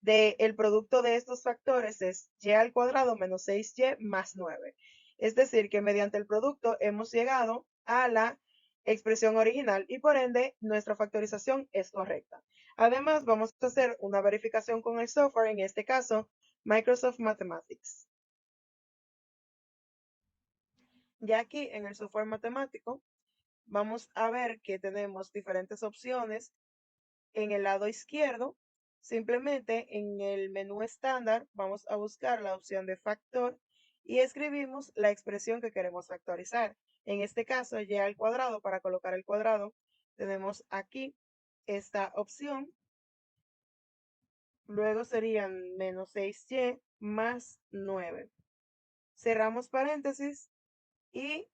del producto de estos factores es y al cuadrado menos 6y más 9. Es decir, que mediante el producto hemos llegado a la expresión original y por ende nuestra factorización es correcta. Además, vamos a hacer una verificación con el software, en este caso Microsoft Mathematics. Ya aquí en el software matemático vamos a ver que tenemos diferentes opciones. En el lado izquierdo, simplemente en el menú estándar vamos a buscar la opción de factor y escribimos la expresión que queremos factorizar. En este caso, y al cuadrado. Para colocar el cuadrado tenemos aquí esta opción. Luego serían menos 6y más 9. Cerramos paréntesis y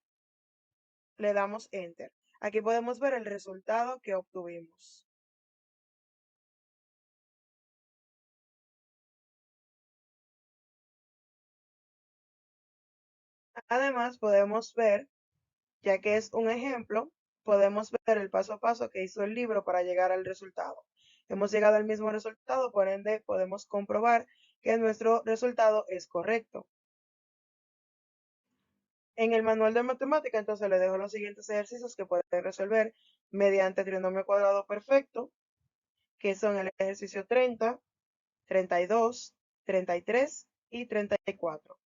le damos enter. Aquí podemos ver el resultado que obtuvimos. Además, podemos ver, ya que es un ejemplo, podemos ver el paso a paso que hizo el libro para llegar al resultado. Hemos llegado al mismo resultado, por ende podemos comprobar que nuestro resultado es correcto. En el manual de matemática, entonces le dejo los siguientes ejercicios que pueden resolver mediante trinomio cuadrado perfecto, que son el ejercicio 30, 32, 33 y 34.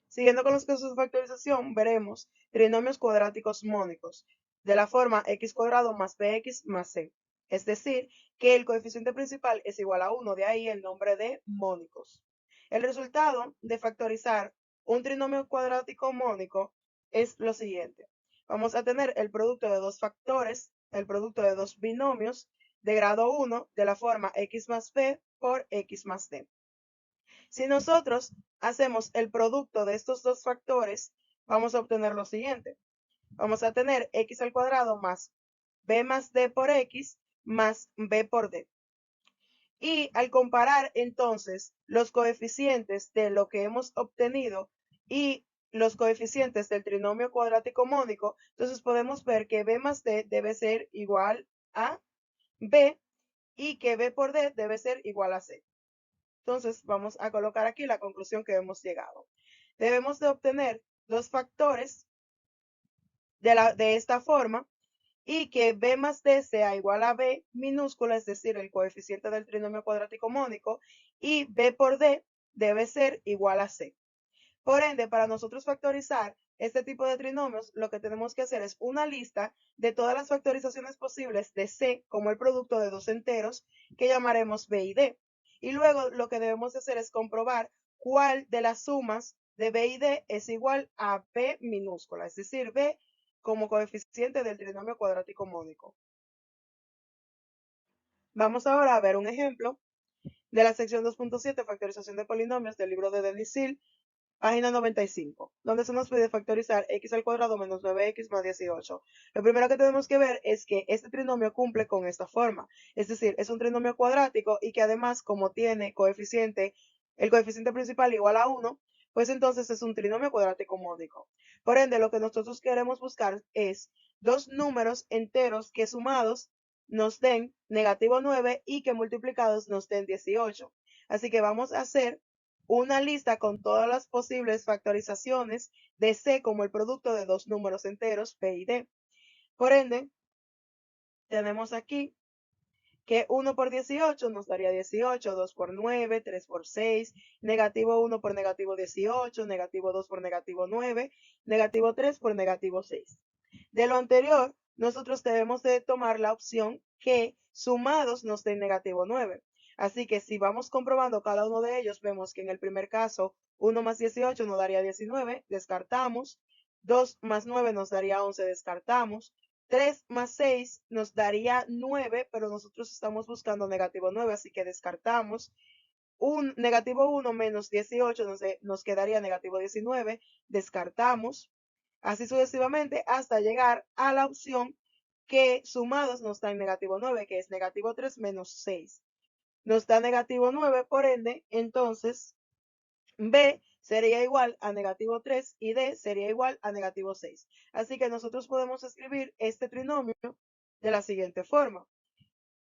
Siguiendo con los casos de factorización, veremos trinomios cuadráticos mónicos de la forma x cuadrado más bx más c. Es decir, que el coeficiente principal es igual a 1, de ahí el nombre de mónicos. El resultado de factorizar un trinomio cuadrático mónico es lo siguiente. Vamos a tener el producto de dos factores, el producto de dos binomios de grado 1 de la forma x más b por x más d. Si nosotros hacemos el producto de estos dos factores, vamos a obtener lo siguiente. Vamos a tener x al cuadrado más b más d por x más b por d. Y al comparar entonces los coeficientes de lo que hemos obtenido y los coeficientes del trinomio cuadrático mónico, entonces podemos ver que b más d debe ser igual a b y que b por d debe ser igual a c. Entonces vamos a colocar aquí la conclusión que hemos llegado. Debemos de obtener los factores de esta forma y que b más d sea igual a b minúscula, es decir, el coeficiente del trinomio cuadrático mónico, y b por d debe ser igual a c. Por ende, para nosotros factorizar este tipo de trinomios, lo que tenemos que hacer es una lista de todas las factorizaciones posibles de c como el producto de dos enteros que llamaremos b y d. Y luego lo que debemos hacer es comprobar cuál de las sumas de B y D es igual a B minúscula, es decir, B como coeficiente del trinomio cuadrático módico. Vamos ahora a ver un ejemplo de la sección 2.7, factorización de polinomios del libro de Denis Hill, página 95, donde se nos pide factorizar x al cuadrado menos 9x más 18. Lo primero que tenemos que ver es que este trinomio cumple con esta forma, es decir, es un trinomio cuadrático y que además, como tiene el coeficiente principal igual a 1, pues entonces es un trinomio cuadrático módico. Por ende, lo que nosotros queremos buscar es dos números enteros que sumados nos den negativo 9 y que multiplicados nos den 18. Así que vamos a hacer una lista con todas las posibles factorizaciones de C como el producto de dos números enteros, P y D. Por ende, tenemos aquí que 1 por 18 nos daría 18, 2 por 9, 3 por 6, negativo 1 por negativo 18, negativo 2 por negativo 9, negativo 3 por negativo 6. De lo anterior, nosotros debemos de tomar la opción que sumados nos den negativo 9. Así que si vamos comprobando cada uno de ellos, vemos que en el primer caso 1 más 18 nos daría 19, descartamos. 2 más 9 nos daría 11, descartamos. 3 más 6 nos daría 9, pero nosotros estamos buscando negativo 9, así que descartamos. Un negativo 1 menos 18 nos quedaría negativo 19, descartamos. Así sucesivamente hasta llegar a la opción que sumados nos da en negativo 9, que es negativo 3 menos 6. Nos da negativo 9, por ende, entonces B sería igual a negativo 3 y D sería igual a negativo 6. Así que nosotros podemos escribir este trinomio de la siguiente forma.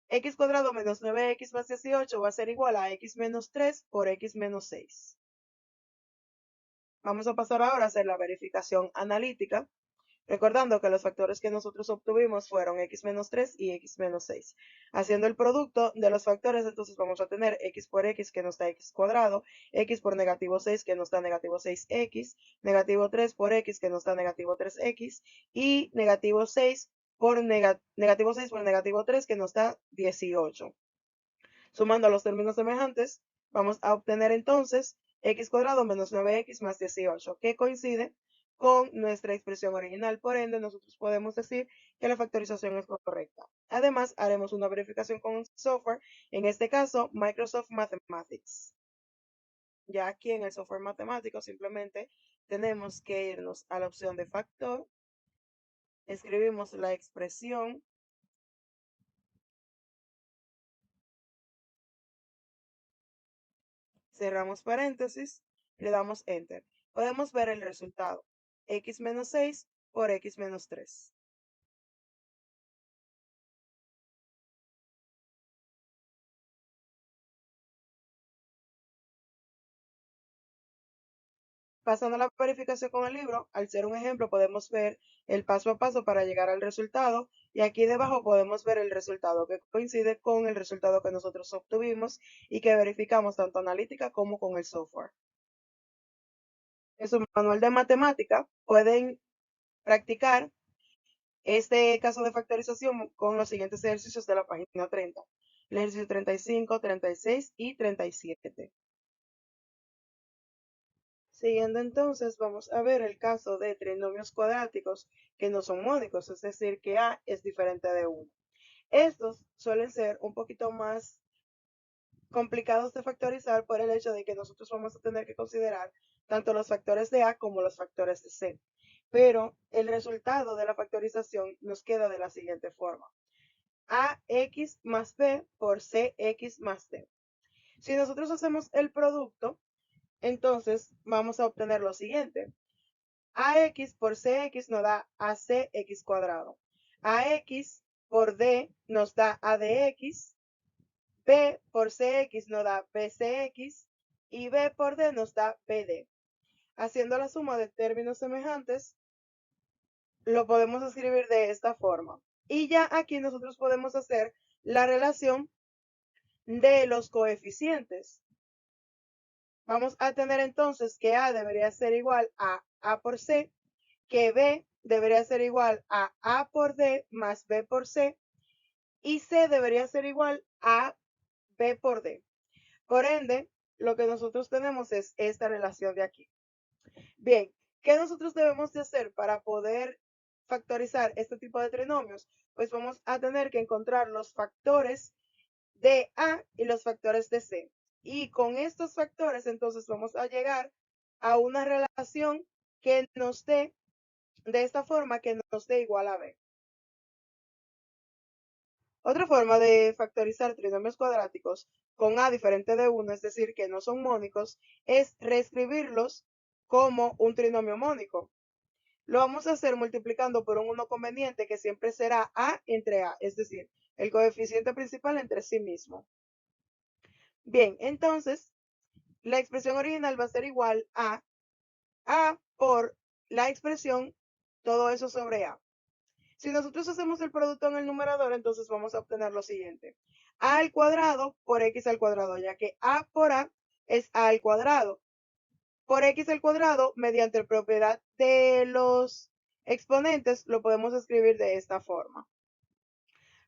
X cuadrado menos 9x más 18 va a ser igual a x menos 3 por x menos 6. Vamos a pasar ahora a hacer la verificación analítica, recordando que los factores que nosotros obtuvimos fueron x menos 3 y x menos 6. Haciendo el producto de los factores, entonces vamos a tener x por x que nos da x cuadrado, x por negativo 6 que nos da negativo 6x, negativo 3 por x que nos da negativo 3x y negativo 6 por negativo 6 por negativo 3 que nos da 18. Sumando los términos semejantes, vamos a obtener entonces x cuadrado menos 9x más 18, que coincide con nuestra expresión original. Por ende, nosotros podemos decir que la factorización es correcta. Además, haremos una verificación con un software, en este caso Microsoft Mathematics. Ya aquí en el software matemático simplemente tenemos que irnos a la opción de factor, escribimos la expresión, cerramos paréntesis, le damos enter. Podemos ver el resultado, x menos 6 por x menos 3. Pasando a la verificación con el libro, al ser un ejemplo podemos ver el paso a paso para llegar al resultado y aquí debajo podemos ver el resultado que coincide con el resultado que nosotros obtuvimos y que verificamos tanto analítica como con el software. En su manual de matemática pueden practicar este caso de factorización con los siguientes ejercicios de la página 30. El ejercicio 35, 36 y 37. Siguiendo entonces, vamos a ver el caso de trinomios cuadráticos que no son módicos, es decir, que A es diferente de 1. Estos suelen ser un poquito más complicados de factorizar por el hecho de que nosotros vamos a tener que considerar tanto los factores de A como los factores de C. Pero el resultado de la factorización nos queda de la siguiente forma. AX más B por CX más D. Si nosotros hacemos el producto, entonces vamos a obtener lo siguiente. AX por CX nos da ACX cuadrado. AX por D nos da ADX. B por CX nos da BCX. Y B por D nos da BD. Haciendo la suma de términos semejantes, lo podemos escribir de esta forma. Y ya aquí nosotros podemos hacer la relación de los coeficientes. Vamos a tener entonces que A debería ser igual a A por C, que B debería ser igual a A por D más B por C, y C debería ser igual a B por D. Por ende, lo que nosotros tenemos es esta relación de aquí. Bien, ¿qué nosotros debemos de hacer para poder factorizar este tipo de trinomios? Pues vamos a tener que encontrar los factores de A y los factores de C. Y con estos factores entonces vamos a llegar a una relación que nos dé de esta forma que nos dé igual a B. Otra forma de factorizar trinomios cuadráticos con A diferente de 1, es decir, que no son mónicos, es reescribirlos como un trinomio mónico. Lo vamos a hacer multiplicando por un 1 conveniente que siempre será A entre A, es decir, el coeficiente principal entre sí mismo. Bien, entonces la expresión original va a ser igual a A por la expresión todo eso sobre A. Si nosotros hacemos el producto en el numerador, entonces vamos a obtener lo siguiente. A al cuadrado por X al cuadrado, ya que A por A es A al cuadrado. Por X al cuadrado, mediante la propiedad de los exponentes, lo podemos escribir de esta forma.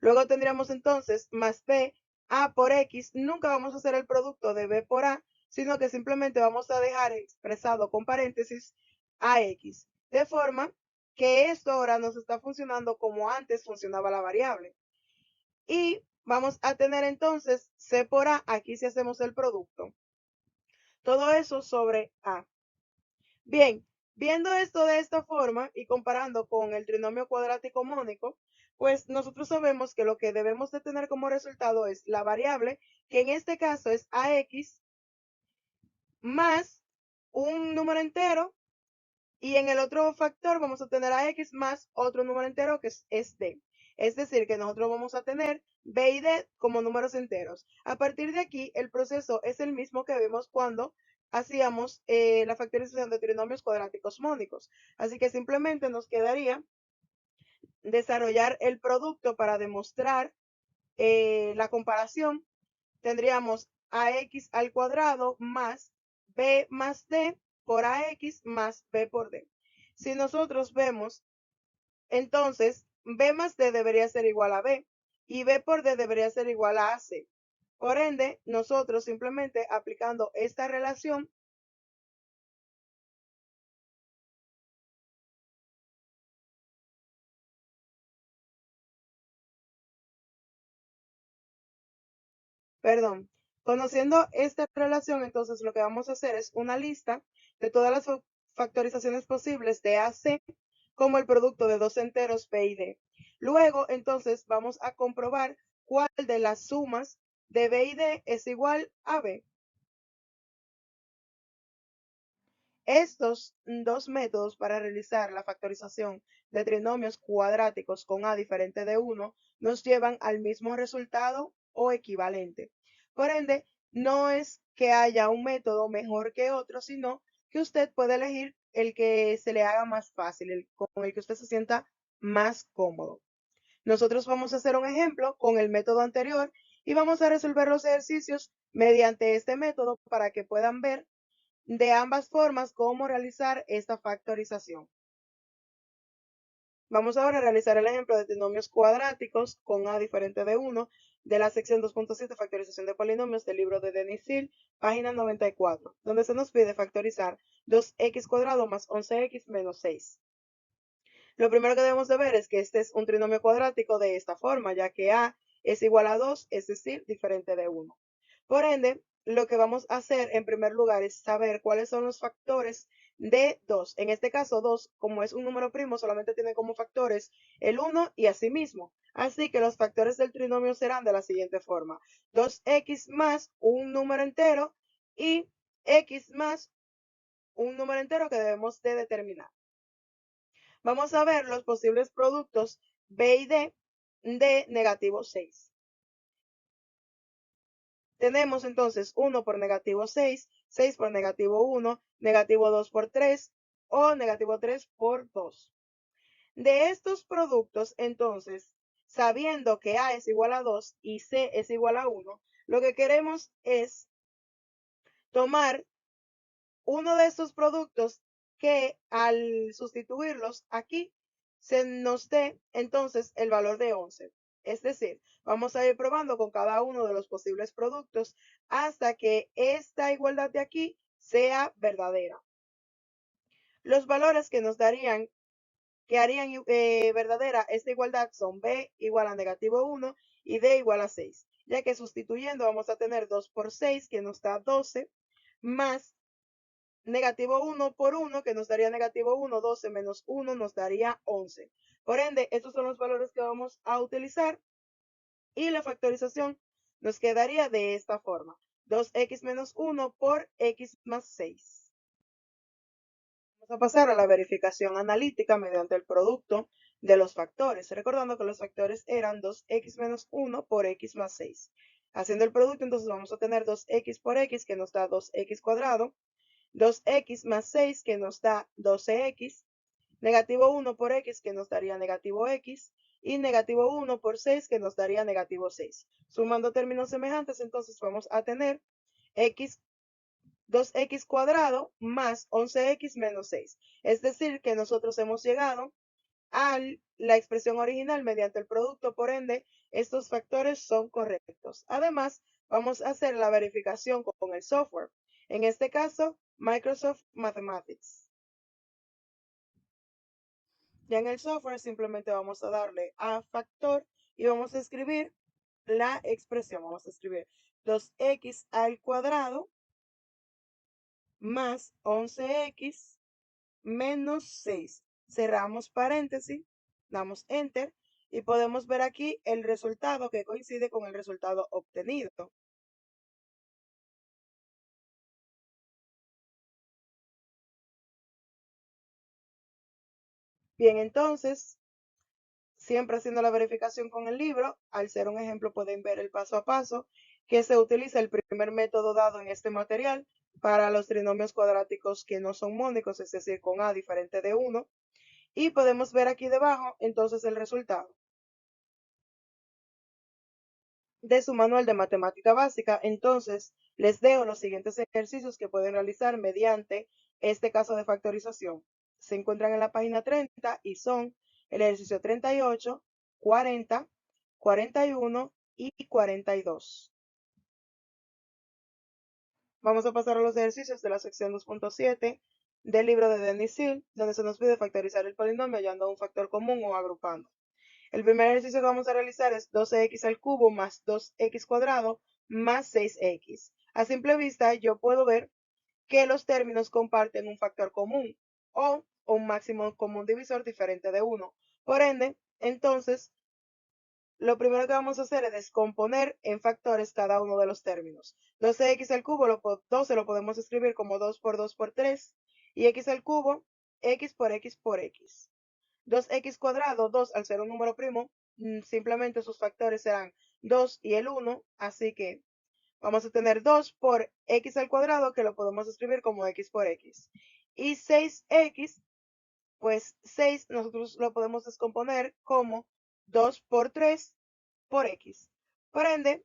Luego tendríamos entonces más B, A por X. Nunca vamos a hacer el producto de B por A, sino que simplemente vamos a dejar expresado con paréntesis AX. De forma que esto ahora nos está funcionando como antes funcionaba la variable. Y vamos a tener entonces C por A, aquí si hacemos el producto. Todo eso sobre A. Bien, viendo esto de esta forma y comparando con el trinomio cuadrático mónico, pues nosotros sabemos que lo que debemos de tener como resultado es la variable, que en este caso es AX, más un número entero, y en el otro factor vamos a tener a X más otro número entero que es D. Es decir, que nosotros vamos a tener B y D como números enteros. A partir de aquí, el proceso es el mismo que vimos cuando hacíamos la factorización de trinomios cuadráticos mónicos. Así que simplemente nos quedaría desarrollar el producto para demostrar la comparación. Tendríamos ax al cuadrado más b más d por ax más b por d. Si nosotros vemos, entonces b más d debería ser igual a b y b por d debería ser igual a ac. Por ende, nosotros simplemente aplicando esta relación, perdón, conociendo esta relación, entonces lo que vamos a hacer es una lista de todas las factorizaciones posibles de AC como el producto de dos enteros B y D. Luego, entonces, vamos a comprobar cuál de las sumas de B y D es igual a B. Estos dos métodos para realizar la factorización de trinomios cuadráticos con A diferente de 1 nos llevan al mismo resultado o equivalente. Por ende, no es que haya un método mejor que otro, sino que usted puede elegir el que se le haga más fácil, con el que usted se sienta más cómodo. Nosotros vamos a hacer un ejemplo con el método anterior y vamos a resolver los ejercicios mediante este método para que puedan ver de ambas formas cómo realizar esta factorización. Vamos ahora a realizar el ejemplo de trinomios cuadráticos con A diferente de 1 de la sección 2.7 factorización de polinomios del libro de Denis Hill, página 94, donde se nos pide factorizar 2x cuadrado más 11x menos 6. Lo primero que debemos de ver es que este es un trinomio cuadrático de esta forma, ya que A es igual a 2, es decir, diferente de 1. Por ende, lo que vamos a hacer en primer lugar es saber cuáles son los factores de 2. En este caso, 2, como es un número primo, solamente tiene como factores el 1 y así mismo. Así que los factores del trinomio serán de la siguiente forma. 2x más un número entero y x más un número entero que debemos de determinar. Vamos a ver los posibles productos B y D de negativo 6. Tenemos entonces 1 por negativo 6, 6 por negativo 1, negativo 2 por 3 o negativo 3 por 2. De estos productos, entonces, sabiendo que A es igual a 2 y C es igual a 1, lo que queremos es tomar uno de estos productos que al sustituirlos aquí se nos dé entonces el valor de 11. Es decir, vamos a ir probando con cada uno de los posibles productos hasta que esta igualdad de aquí sea verdadera. Los valores que nos darían, que harían verdadera esta igualdad son b igual a -1 y d igual a 6, ya que sustituyendo vamos a tener 2 por 6 que nos da 12, más -1 por 1 que nos daría -1, 12 menos 1 nos daría 11. Por ende, estos son los valores que vamos a utilizar y la factorización nos quedaría de esta forma: 2x menos 1 por x más 6. Vamos a pasar a la verificación analítica mediante el producto de los factores, recordando que los factores eran 2x menos 1 por x más 6. Haciendo el producto, entonces vamos a tener 2x por x que nos da 2x cuadrado, 2x más 6 que nos da 12x, -1 por x que nos daría -x, y -1 por 6 que nos daría -6. Sumando términos semejantes, entonces vamos a tener x 2x cuadrado más 11x menos 6. Es decir, que nosotros hemos llegado a la expresión original mediante el producto, por ende, estos factores son correctos. Además, vamos a hacer la verificación con el software. En este caso, Microsoft Mathematics. Ya en el software simplemente vamos a darle a factor y vamos a escribir la expresión. Vamos a escribir 2x al cuadrado más 11x menos 6. Cerramos paréntesis, damos enter y podemos ver aquí el resultado que coincide con el resultado obtenido. Bien, entonces, siempre haciendo la verificación con el libro, al ser un ejemplo pueden ver el paso a paso que se utiliza el primer método dado en este material para los trinomios cuadráticos que no son mónicos, es decir, con a diferente de 1. Y podemos ver aquí debajo entonces el resultado de su manual de matemática básica. Entonces, les dejo los siguientes ejercicios que pueden realizar mediante este caso de factorización. Se encuentran en la página 30 y son el ejercicio 38, 40, 41 y 42. Vamos a pasar a los ejercicios de la sección 2.7 del libro de Denis Hill, donde se nos pide factorizar el polinomio hallando un factor común o agrupando. El primer ejercicio que vamos a realizar es 12x al cubo más 2x cuadrado más 6x. A simple vista, yo puedo ver que los términos comparten un factor común o un máximo común divisor diferente de 1. Por ende, entonces, lo primero que vamos a hacer es descomponer en factores cada uno de los términos. 12x al cubo, 12 lo podemos escribir como 2 por 2 por 3, y x al cubo, x por x por x. 2x cuadrado, 2 al ser un número primo, simplemente sus factores serán 2 y el 1, así que vamos a tener 2 por x al cuadrado, que lo podemos escribir como x por x. Y 6x, pues 6 nosotros lo podemos descomponer como 2 por 3 por x. Por ende,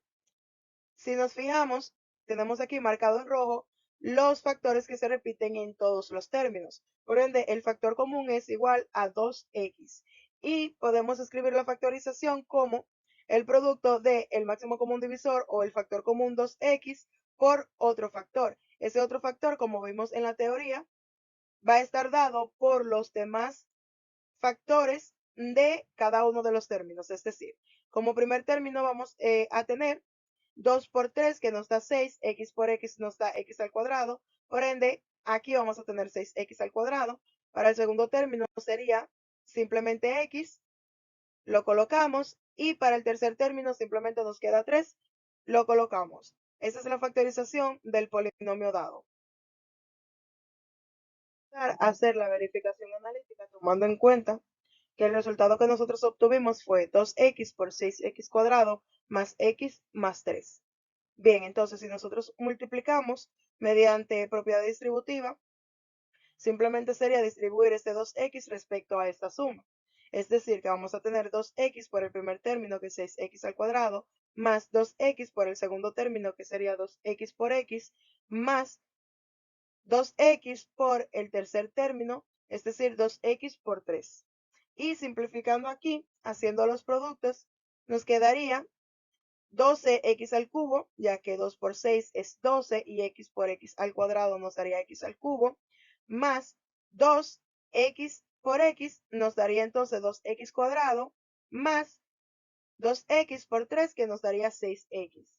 si nos fijamos, tenemos aquí marcado en rojo los factores que se repiten en todos los términos. Por ende, el factor común es igual a 2x. Y podemos escribir la factorización como el producto de el máximo común divisor o el factor común 2x por otro factor. Ese otro factor, como vimos en la teoría, va a estar dado por los demás factores de cada uno de los términos. Es decir, como primer término vamos a tener 2 por 3 que nos da 6, x por x nos da x al cuadrado, por ende aquí vamos a tener 6x al cuadrado. Para el segundo término sería simplemente x, lo colocamos, y para el tercer término simplemente nos queda 3, lo colocamos. Esa es la factorización del polinomio dado. Hacer la verificación analítica tomando en cuenta que el resultado que nosotros obtuvimos fue 2x por 6x cuadrado más x más 3. Bien, entonces si nosotros multiplicamos mediante propiedad distributiva, simplemente sería distribuir este 2x respecto a esta suma. Es decir, que vamos a tener 2x por el primer término, que es 6x al cuadrado, más 2x por el segundo término, que sería 2x por x, más 2x por el tercer término, es decir, 2x por 3. Y simplificando aquí, haciendo los productos, nos quedaría 12x al cubo, ya que 2 por 6 es 12 y x por x al cuadrado nos daría x al cubo, más 2x por x nos daría entonces 2x cuadrado, más 2x por 3 que nos daría 6x.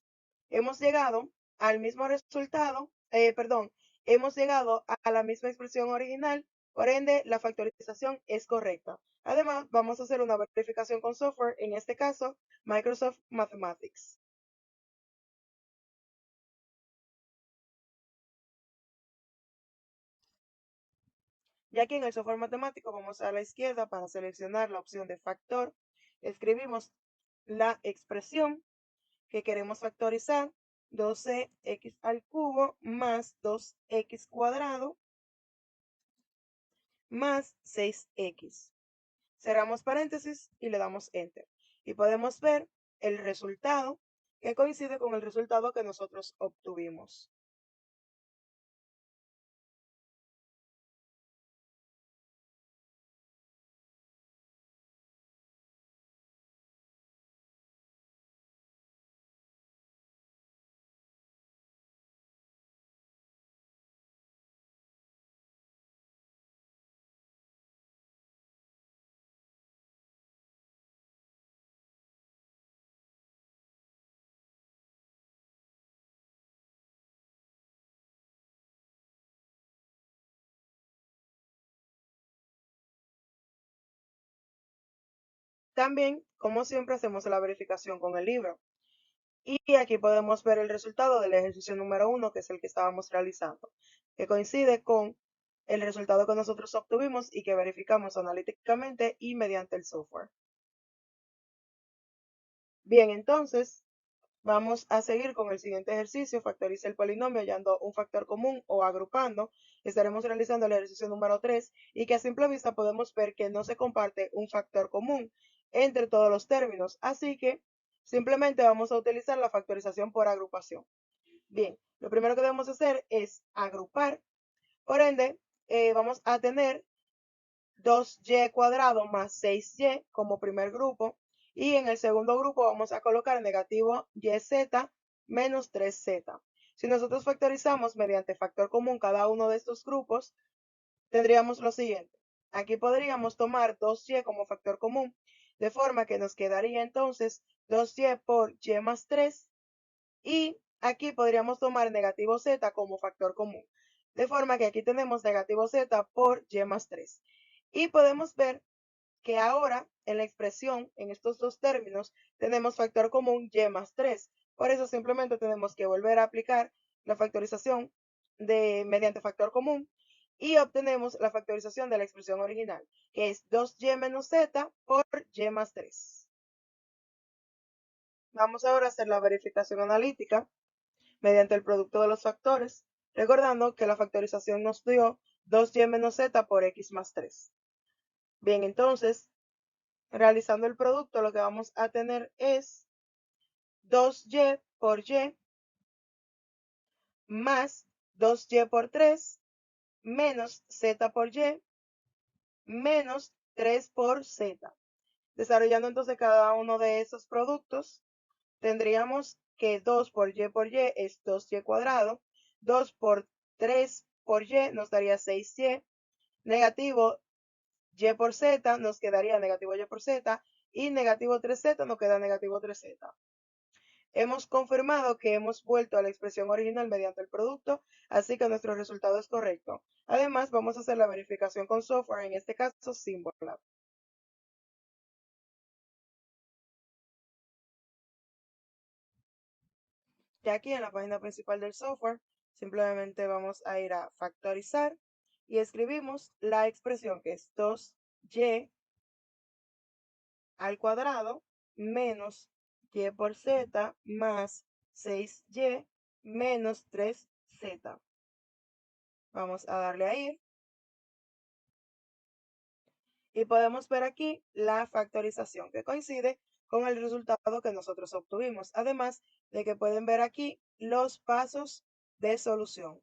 Hemos llegado al mismo resultado, perdón, hemos llegado a la misma expresión original, por ende la factorización es correcta. Además, vamos a hacer una verificación con software, en este caso Microsoft Mathematics. Ya que en el software matemático vamos a la izquierda para seleccionar la opción de factor, escribimos la expresión que queremos factorizar, 12x al cubo más 2x cuadrado más 6x. Cerramos paréntesis y le damos enter. Y podemos ver el resultado que coincide con el resultado que nosotros obtuvimos. También, como siempre, hacemos la verificación con el libro. Y aquí podemos ver el resultado del ejercicio número 1, que es el que estábamos realizando, que coincide con el resultado que nosotros obtuvimos y que verificamos analíticamente y mediante el software. Bien, entonces vamos a seguir con el siguiente ejercicio. Factoriza el polinomio hallando un factor común o agrupando. Estaremos realizando el ejercicio número 3 y que a simple vista podemos ver que no se comparte un factor común entre todos los términos. Así que simplemente vamos a utilizar la factorización por agrupación. Bien, lo primero que debemos hacer es agrupar. Por ende, vamos a tener 2y cuadrado más 6y como primer grupo. Y en el segundo grupo vamos a colocar negativo yz menos 3z. Si nosotros factorizamos mediante factor común cada uno de estos grupos, tendríamos lo siguiente. Aquí podríamos tomar 2y como factor común, de forma que nos quedaría entonces 2y por y más 3. Y aquí podríamos tomar negativo z como factor común, de forma que aquí tenemos negativo z por y más 3. Y podemos ver que ahora en la expresión, en estos dos términos, tenemos factor común y más 3. Por eso simplemente tenemos que volver a aplicar la factorización mediante factor común y obtenemos la factorización de la expresión original, que es 2y menos z por y más 3. Vamos ahora a hacer la verificación analítica mediante el producto de los factores, recordando que la factorización nos dio 2y menos z por x más 3. Bien, entonces, realizando el producto, lo que vamos a tener es 2y por y más 2y por 3 menos z por y menos 3 por z. Desarrollando entonces cada uno de esos productos, tendríamos que 2 por y es 2y cuadrado, 2 por 3 por y nos daría 6y, negativo y por z nos quedaría negativo y por z, y negativo 3z nos queda negativo 3z. Hemos confirmado que hemos vuelto a la expresión original mediante el producto, así que nuestro resultado es correcto. Además, vamos a hacer la verificación con software, en este caso Symbolab. Ya aquí en la página principal del software, simplemente vamos a ir a factorizar y escribimos la expresión que es 2y al cuadrado menos y por z más 6y menos 3z. Vamos a darle a ir y podemos ver aquí la factorización que coincide con el resultado que nosotros obtuvimos. Además de que pueden ver aquí los pasos de solución.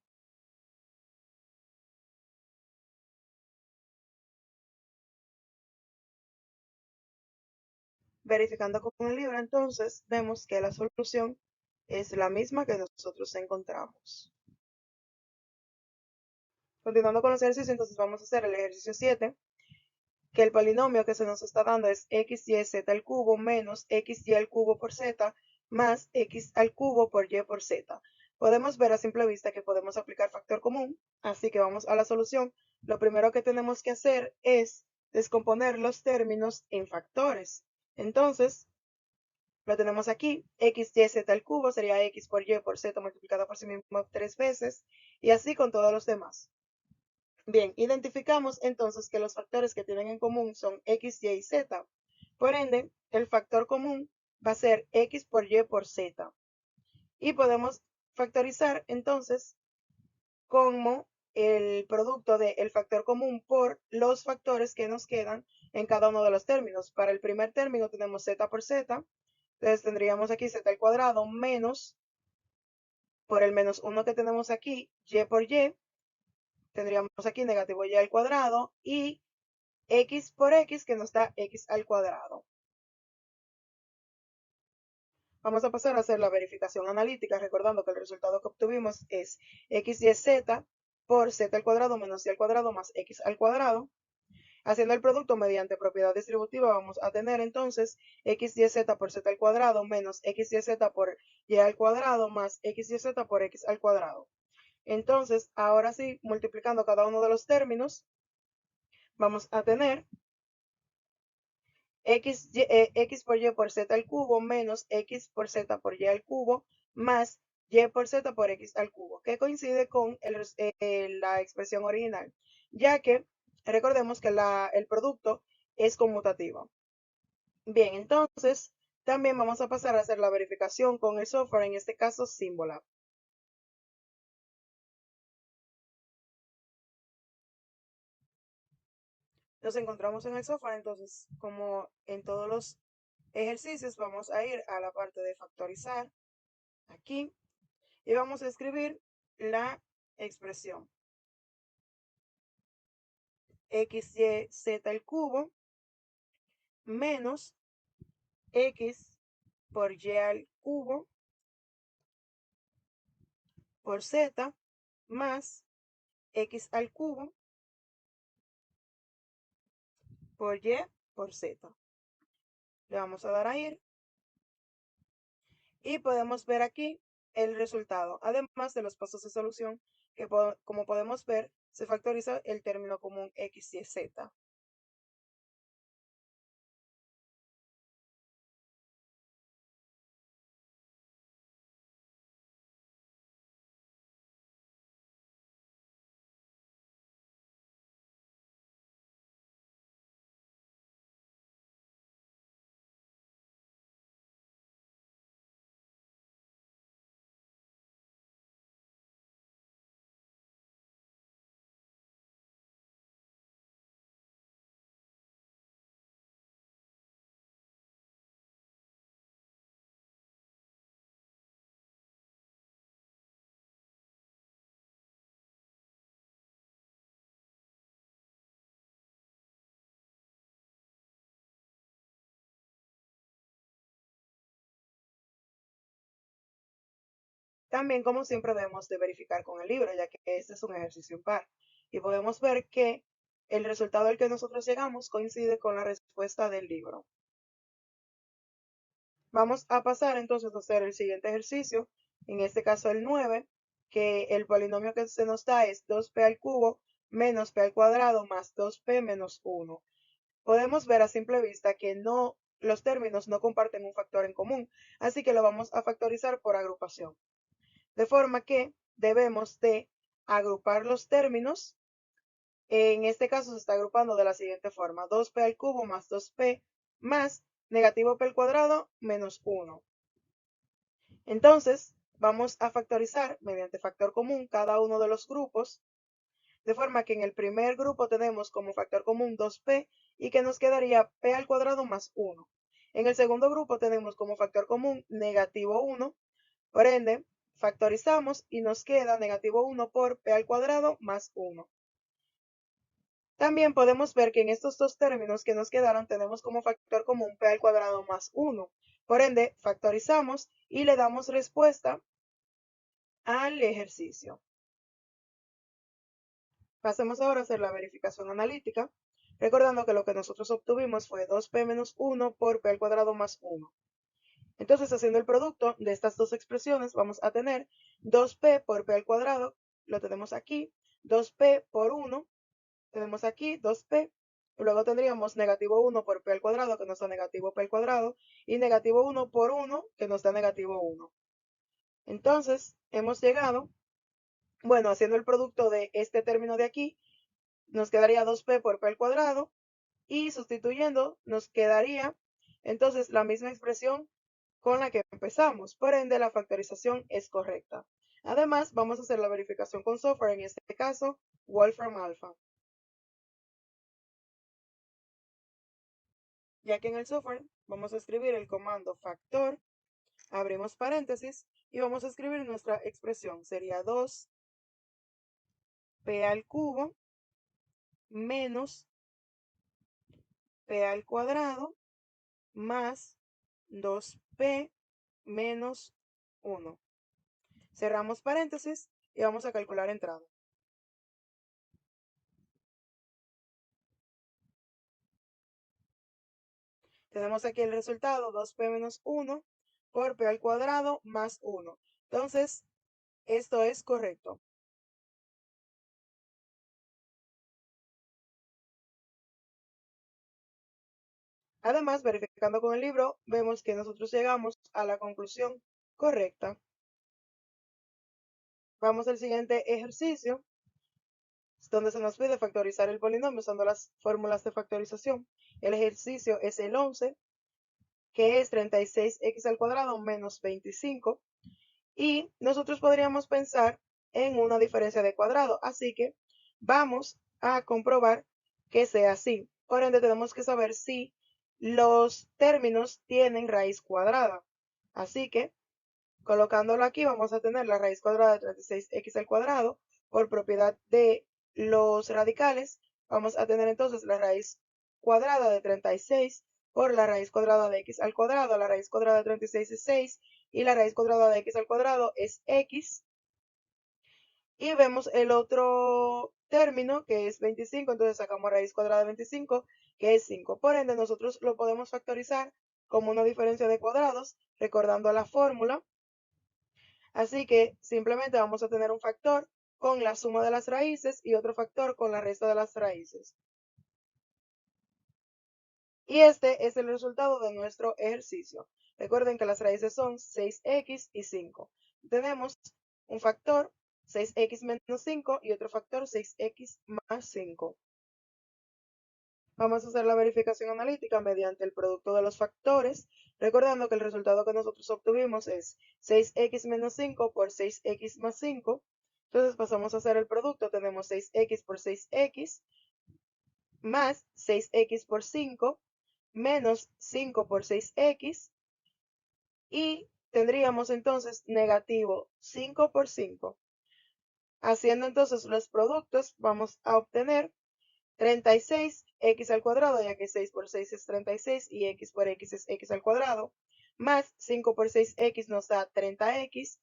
Verificando con el libro, entonces vemos que la solución es la misma que nosotros encontramos. Continuando con los ejercicios, entonces vamos a hacer el ejercicio 7, que el polinomio que se nos está dando es x, y, z al cubo menos x, y al cubo por z más x al cubo por y por z. Podemos ver a simple vista que podemos aplicar factor común, así que vamos a la solución. Lo primero que tenemos que hacer es descomponer los términos en factores. Entonces, lo tenemos aquí, x, y, z al cubo sería x por y por z multiplicado por sí mismo 3 veces, y así con todos los demás. Bien, identificamos entonces que los factores que tienen en común son x, y y z. Por ende, el factor común va a ser x por y por z. Y podemos factorizar entonces como el producto del factor común por los factores que nos quedan en cada uno de los términos. Para el primer término tenemos z por z, entonces tendríamos aquí z al cuadrado menos, por el menos 1 que tenemos aquí, y por y, tendríamos aquí negativo y al cuadrado, y x por x que nos da x al cuadrado. Vamos a pasar a hacer la verificación analítica, recordando que el resultado que obtuvimos es x y z por z al cuadrado menos y al cuadrado más x al cuadrado. Haciendo el producto mediante propiedad distributiva, vamos a tener entonces x y z por z al cuadrado menos x y z por y al cuadrado más x y z por x al cuadrado. Entonces, ahora sí, multiplicando cada uno de los términos, vamos a tener x por y por z al cubo menos x por z por y al cubo más y por z por x al cubo, que coincide con la expresión original, ya que recordemos que el producto es conmutativo. Bien, entonces también vamos a pasar a hacer la verificación con el software, en este caso Symbolab. Nos encontramos en el software, entonces como en todos los ejercicios vamos a ir a la parte de factorizar aquí y vamos a escribir la expresión x, y, z al cubo menos x por y al cubo por z más x al cubo por y por z. Le vamos a dar a ir y podemos ver aquí el resultado, además de los pasos de solución que como podemos ver se factoriza el término común x y z. También, como siempre, debemos de verificar con el libro, ya que este es un ejercicio impar. Y podemos ver que el resultado al que nosotros llegamos coincide con la respuesta del libro. Vamos a pasar entonces a hacer el siguiente ejercicio, en este caso el 9, que el polinomio que se nos da es 2p al cubo menos p al cuadrado más 2p menos 1. Podemos ver a simple vista que los términos no comparten un factor en común, así que lo vamos a factorizar por agrupación. De forma que debemos de agrupar los términos. En este caso se está agrupando de la siguiente forma: 2p al cubo más 2p más negativo p al cuadrado menos 1. Entonces, vamos a factorizar mediante factor común cada uno de los grupos, de forma que en el primer grupo tenemos como factor común 2p y que nos quedaría p al cuadrado más 1. En el segundo grupo tenemos como factor común negativo 1, por ende, factorizamos y nos queda negativo 1 por p al cuadrado más 1. También podemos ver que en estos dos términos que nos quedaron tenemos como factor común p al cuadrado más 1. Por ende, factorizamos y le damos respuesta al ejercicio. Pasemos ahora a hacer la verificación analítica, recordando que lo que nosotros obtuvimos fue 2p menos 1 por p al cuadrado más 1. Entonces, haciendo el producto de estas dos expresiones, vamos a tener 2p por p al cuadrado, lo tenemos aquí, 2p por 1, tenemos aquí 2p, y luego tendríamos negativo 1 por p al cuadrado, que nos da negativo p al cuadrado, y negativo 1 por 1, que nos da negativo 1. Entonces, hemos llegado, bueno, haciendo el producto de este término de aquí, nos quedaría 2p por p al cuadrado, y sustituyendo nos quedaría entonces la misma expresión con la que empezamos. Por ende, la factorización es correcta. Además, vamos a hacer la verificación con software, en este caso, Wolfram Alpha. Ya que en el software vamos a escribir el comando factor, abrimos paréntesis y vamos a escribir nuestra expresión. Sería 2p al cubo menos p al cuadrado más 2p menos 1. Cerramos paréntesis y vamos a calcular entrada. Tenemos aquí el resultado, 2p menos 1 por p al cuadrado más 1. Entonces, esto es correcto. Además, verificando con el libro, vemos que nosotros llegamos a la conclusión correcta. Vamos al siguiente ejercicio, donde se nos pide factorizar el polinomio usando las fórmulas de factorización. El ejercicio es el 11, que es 36x al cuadrado menos 25. Y nosotros podríamos pensar en una diferencia de cuadrado. Así que vamos a comprobar que sea así. Por ende, tenemos que saber si los términos tienen raíz cuadrada. Así que, colocándolo aquí, vamos a tener la raíz cuadrada de 36x al cuadrado. Por propiedad de los radicales, vamos a tener entonces la raíz cuadrada de 36 por la raíz cuadrada de x al cuadrado. La raíz cuadrada de 36 es 6 y la raíz cuadrada de x al cuadrado es x. Y vemos el otro término que es 25, entonces sacamos raíz cuadrada de 25, que es 5. Por ende, nosotros lo podemos factorizar como una diferencia de cuadrados, recordando la fórmula. Así que simplemente vamos a tener un factor con la suma de las raíces y otro factor con la resta de las raíces. Y este es el resultado de nuestro ejercicio. Recuerden que las raíces son 6x y 5. Tenemos un factor 6x menos 5 y otro factor 6x más 5. Vamos a hacer la verificación analítica mediante el producto de los factores, recordando que el resultado que nosotros obtuvimos es 6x menos 5 por 6x más 5. Entonces pasamos a hacer el producto, tenemos 6x por 6x más 6x por 5 menos 5 por 6x y tendríamos entonces negativo 5 por 5. Haciendo entonces los productos vamos a obtener 36x al cuadrado, ya que 6 por 6 es 36 y x por x es x al cuadrado, más 5 por 6x nos da 30x,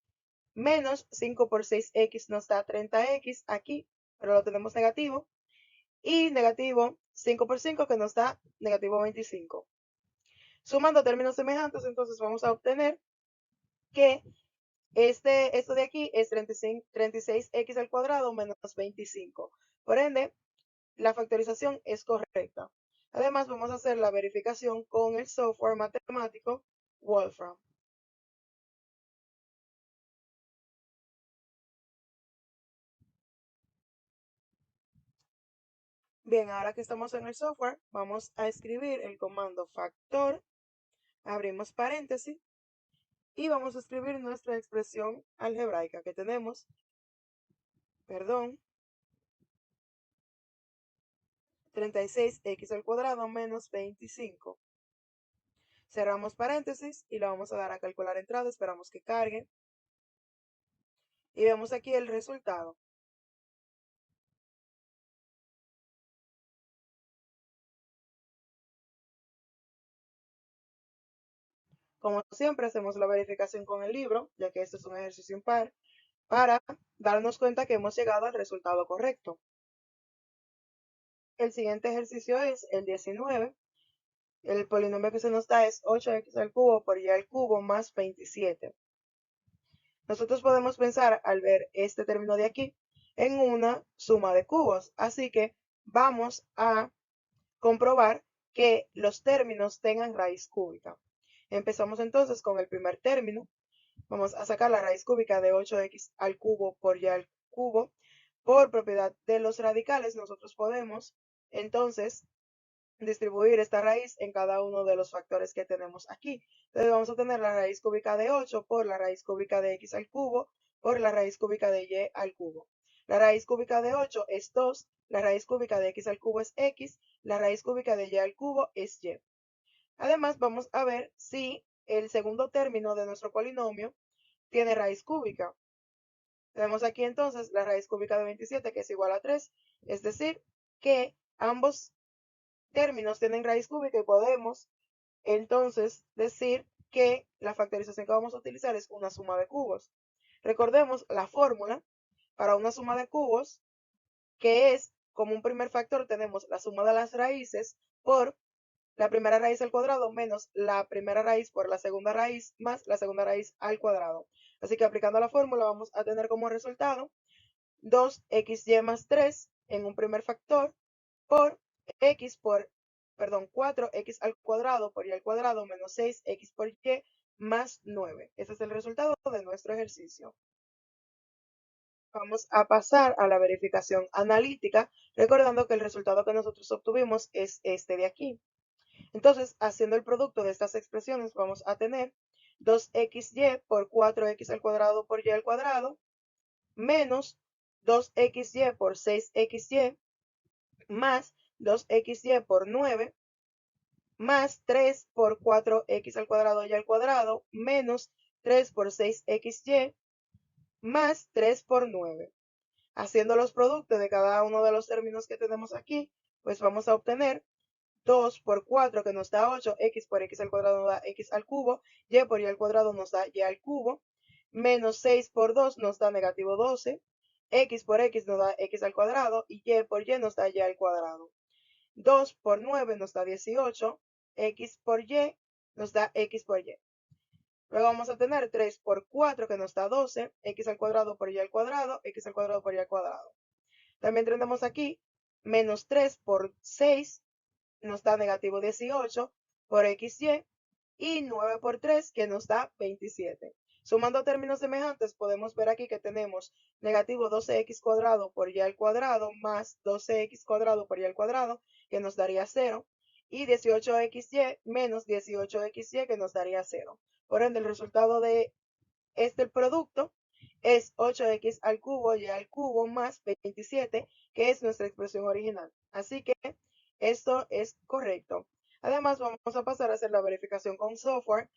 menos 5 por 6x nos da 30x aquí, pero lo tenemos negativo, y negativo 5 por 5 que nos da negativo 25. Sumando términos semejantes, entonces vamos a obtener que esto de aquí es 36x al cuadrado menos 25. Por ende, la factorización es correcta. Además, vamos a hacer la verificación con el software matemático Wolfram. Bien, ahora que estamos en el software, vamos a escribir el comando factor, abrimos paréntesis y vamos a escribir nuestra expresión algebraica que tenemos, 36x al cuadrado menos 25. Cerramos paréntesis y le vamos a dar a calcular entrada, esperamos que cargue. Y vemos aquí el resultado. Como siempre, hacemos la verificación con el libro, ya que este es un ejercicio impar, para darnos cuenta que hemos llegado al resultado correcto. El siguiente ejercicio es el 19. El polinomio que se nos da es 8x al cubo por y al cubo más 27. Nosotros podemos pensar, al ver este término de aquí, en una suma de cubos. Así que vamos a comprobar que los términos tengan raíz cúbica. Empezamos entonces con el primer término. Vamos a sacar la raíz cúbica de 8x al cubo por y al cubo. Por propiedad de los radicales, nosotros podemos entonces distribuir esta raíz en cada uno de los factores que tenemos aquí. Entonces vamos a tener la raíz cúbica de 8 por la raíz cúbica de x al cubo por la raíz cúbica de y al cubo. La raíz cúbica de 8 es 2, la raíz cúbica de x al cubo es x, la raíz cúbica de y al cubo es y. Además, vamos a ver si el segundo término de nuestro polinomio tiene raíz cúbica. Tenemos aquí entonces la raíz cúbica de 27, que es igual a 3, es decir, que ambos términos tienen raíz cúbica y podemos entonces decir que la factorización que vamos a utilizar es una suma de cubos. Recordemos la fórmula para una suma de cubos, que es como un primer factor tenemos la suma de las raíces por la primera raíz al cuadrado menos la primera raíz por la segunda raíz más la segunda raíz al cuadrado. Así que aplicando la fórmula vamos a tener como resultado 2xy más 3 en un primer factor por x por, perdón, 4x al cuadrado por y al cuadrado menos 6x por y más 9. Ese es el resultado de nuestro ejercicio. Vamos a pasar a la verificación analítica, recordando que el resultado que nosotros obtuvimos es este de aquí. Entonces, haciendo el producto de estas expresiones, vamos a tener 2xy por 4x al cuadrado por y al cuadrado menos 2xy por 6xy más 2xy por 9 más 3 por 4x al cuadrado y al cuadrado menos 3 por 6xy más 3 por 9. Haciendo los productos de cada uno de los términos que tenemos aquí, pues vamos a obtener 2 por 4 que nos da 8, x por x al cuadrado nos da x al cubo, y por y al cuadrado nos da y al cubo, menos 6 por 2 nos da negativo 12, x por x nos da x al cuadrado y por y nos da y al cuadrado. 2 por 9 nos da 18, x por y nos da x por y. Luego vamos a tener 3 por 4 que nos da 12, x al cuadrado por y al cuadrado, x al cuadrado por y al cuadrado. También tenemos aquí menos 3 por 6 nos da negativo 18 por xy y 9 por 3 que nos da 27. Sumando términos semejantes podemos ver aquí que tenemos negativo 12x cuadrado por y al cuadrado más 12x cuadrado por y al cuadrado que nos daría 0 y 18xy menos 18xy que nos daría 0. Por ende el resultado de este producto es 8x al cubo y al cubo más 27, que es nuestra expresión original. Así que esto es correcto. Además, vamos a pasar a hacer la verificación con software,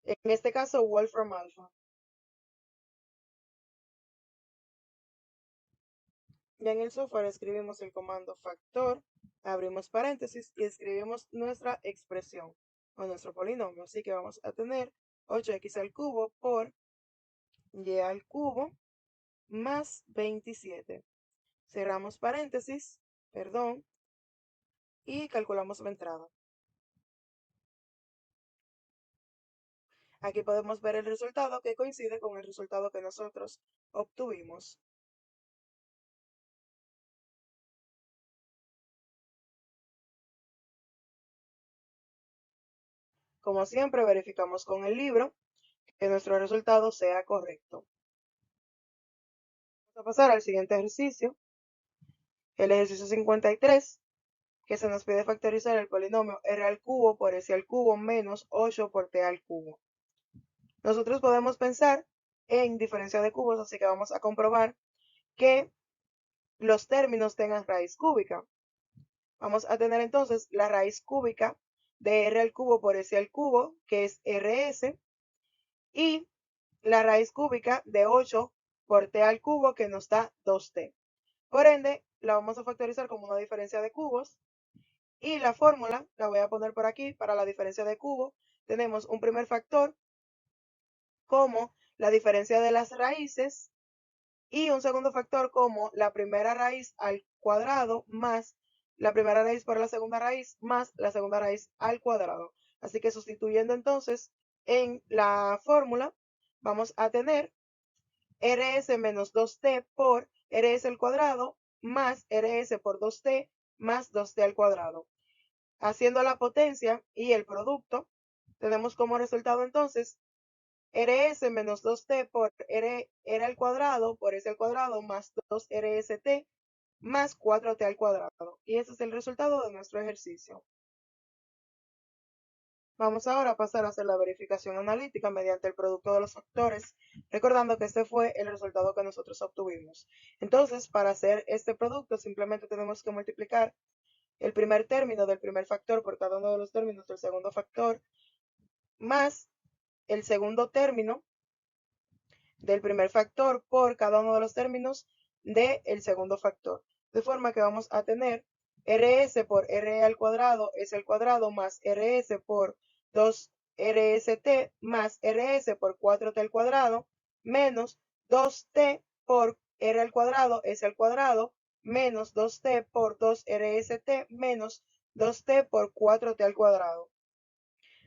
en este caso Wolfram Alpha. Ya en el software escribimos el comando factor, abrimos paréntesis y escribimos nuestra expresión o nuestro polinomio. Así que vamos a tener 8x al cubo por y al cubo más 27. Cerramos paréntesis, perdón, y calculamos la entrada. Aquí podemos ver el resultado que coincide con el resultado que nosotros obtuvimos. Como siempre, verificamos con el libro que nuestro resultado sea correcto. Vamos a pasar al siguiente ejercicio, el ejercicio 53, que se nos pide factorizar el polinomio r al cubo por s al cubo menos 8 por t al cubo. Nosotros podemos pensar en diferencia de cubos, así que vamos a comprobar que los términos tengan raíz cúbica. Vamos a tener entonces la raíz cúbica de r al cubo por s al cubo, que es rs, y la raíz cúbica de 8 por t al cubo, que nos da 2t. Por ende, la vamos a factorizar como una diferencia de cubos, y la fórmula la voy a poner por aquí para la diferencia de cubo. tenemos un primer factor como la diferencia de las raíces y un segundo factor como la primera raíz al cuadrado más la primera raíz por la segunda raíz más la segunda raíz al cuadrado. Así que sustituyendo entonces en la fórmula, vamos a tener rs menos 2t por rs al cuadrado más rs por 2t más 2t al cuadrado. Haciendo la potencia y el producto, tenemos como resultado entonces rs menos 2t por r al cuadrado por s al cuadrado más 2rst más 4t al cuadrado. Y ese es el resultado de nuestro ejercicio. Vamos ahora a pasar a hacer la verificación analítica mediante el producto de los factores, recordando que este fue el resultado que nosotros obtuvimos. Entonces, para hacer este producto, simplemente tenemos que multiplicar el primer término del primer factor por cada uno de los términos del segundo factor, más el segundo término del primer factor por cada uno de los términos del segundo factor. De forma que vamos a tener rs por r al cuadrado es el cuadrado más rs por 2rst más rs por 4t al cuadrado menos 2t por r al cuadrado es el cuadrado menos 2t por 2rst menos 2t por 4t al cuadrado.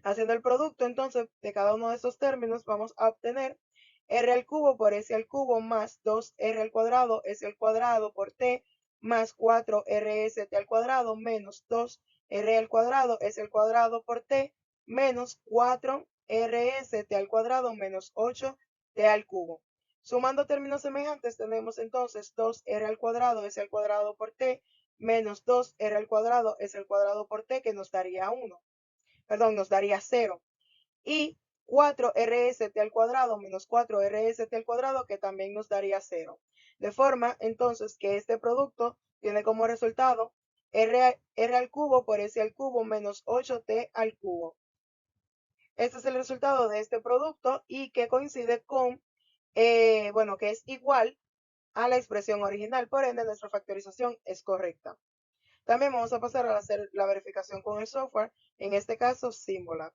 Haciendo el producto entonces de cada uno de estos términos vamos a obtener r al cubo por s al cubo más 2r al cuadrado s al cuadrado por t más 4rst al cuadrado menos 2r al cuadrado s al cuadrado por t menos 4rst al cuadrado menos 8t al cubo. Sumando términos semejantes tenemos entonces 2r al cuadrado s al cuadrado por t menos 2r al cuadrado s al cuadrado por t que nos daría 1. Perdón, nos daría 0. Y 4rst al cuadrado menos 4rst al cuadrado que también nos daría 0. De forma entonces que este producto tiene como resultado r al cubo por s al cubo menos 8t al cubo. Este es el resultado de este producto y que coincide con, bueno, que es igual a la expresión original. Por ende, nuestra factorización es correcta. También vamos a pasar a hacer la verificación con el software, en este caso Symbolab.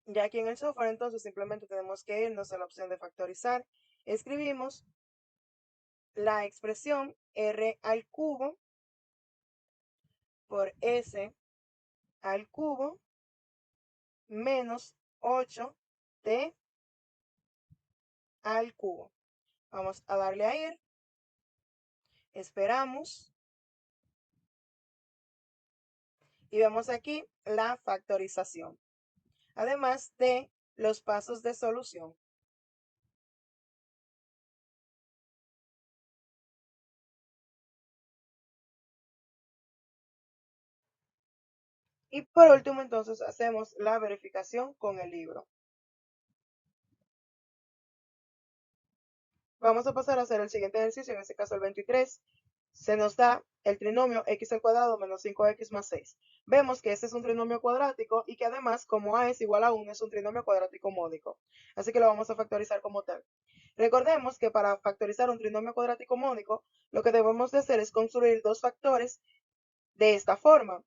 Ya aquí en el software, entonces simplemente tenemos que irnos a la opción de factorizar. Escribimos la expresión r al cubo por s al cubo menos 8t al cubo. Vamos a darle a ir. Esperamos. Y vemos aquí la factorización. Además de los pasos de solución. Y por último, entonces, hacemos la verificación con el libro. Vamos a pasar a hacer el siguiente ejercicio, en este caso el 23. Se nos da el trinomio x al cuadrado menos 5x más 6. Vemos que este es un trinomio cuadrático y que además, como a es igual a 1, es un trinomio cuadrático módico. Así que lo vamos a factorizar como tal. Recordemos que para factorizar un trinomio cuadrático módico, lo que debemos de hacer es construir dos factores de esta forma,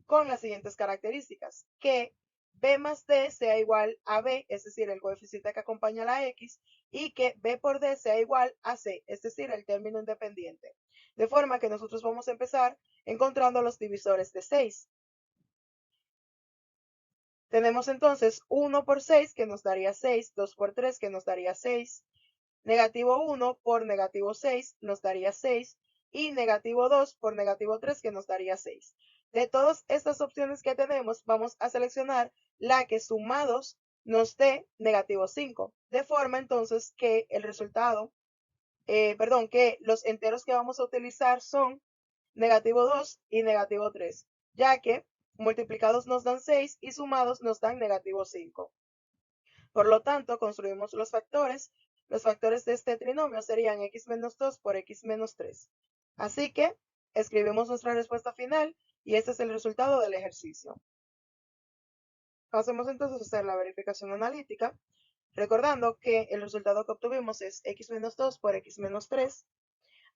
con las siguientes características, que b más d sea igual a b, es decir, el coeficiente que acompaña a la x, y que b por d sea igual a c, es decir, el término independiente. De forma que nosotros vamos a empezar encontrando los divisores de 6. Tenemos entonces 1 por 6 que nos daría 6, 2 por 3 que nos daría 6, negativo 1 por negativo 6 nos daría 6 y negativo 2 por negativo 3 que nos daría 6. De todas estas opciones que tenemos, vamos a seleccionar la que sumados nos dé negativo 5, de forma entonces que el resultado, que los enteros que vamos a utilizar son negativo 2 y negativo 3, ya que multiplicados nos dan 6 y sumados nos dan negativo 5. Por lo tanto, construimos los factores. Los factores de este trinomio serían x menos 2 por x menos 3. Así que escribimos nuestra respuesta final y este es el resultado del ejercicio. Pasemos entonces a hacer la verificación analítica. Recordando que el resultado que obtuvimos es x menos 2 por x menos 3.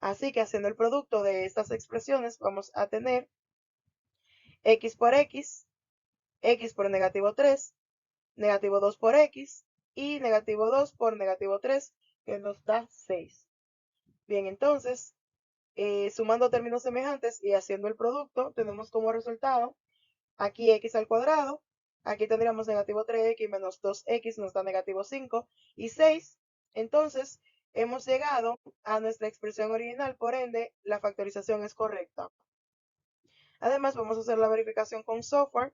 Así que haciendo el producto de estas expresiones vamos a tener x por x, x por negativo 3, negativo 2 por x y negativo 2 por negativo 3, que nos da 6. Bien, entonces, sumando términos semejantes y haciendo el producto, tenemos como resultado aquí x al cuadrado, aquí tendríamos negativo 3x menos 2x nos da negativo 5 y 6. Entonces, hemos llegado a nuestra expresión original, por ende, la factorización es correcta. Además, vamos a hacer la verificación con software.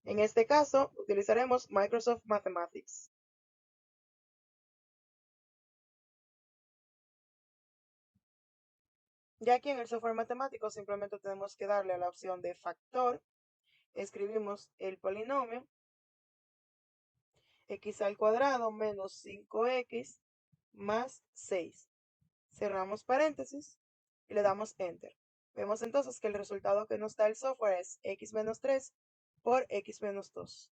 En este caso, utilizaremos Microsoft Mathematics. Ya aquí en el software matemático simplemente tenemos que darle a la opción de factor, escribimos el polinomio x al cuadrado menos 5x más 6. Cerramos paréntesis y le damos enter. Vemos entonces que el resultado que nos da el software es x menos 3 por x menos 2.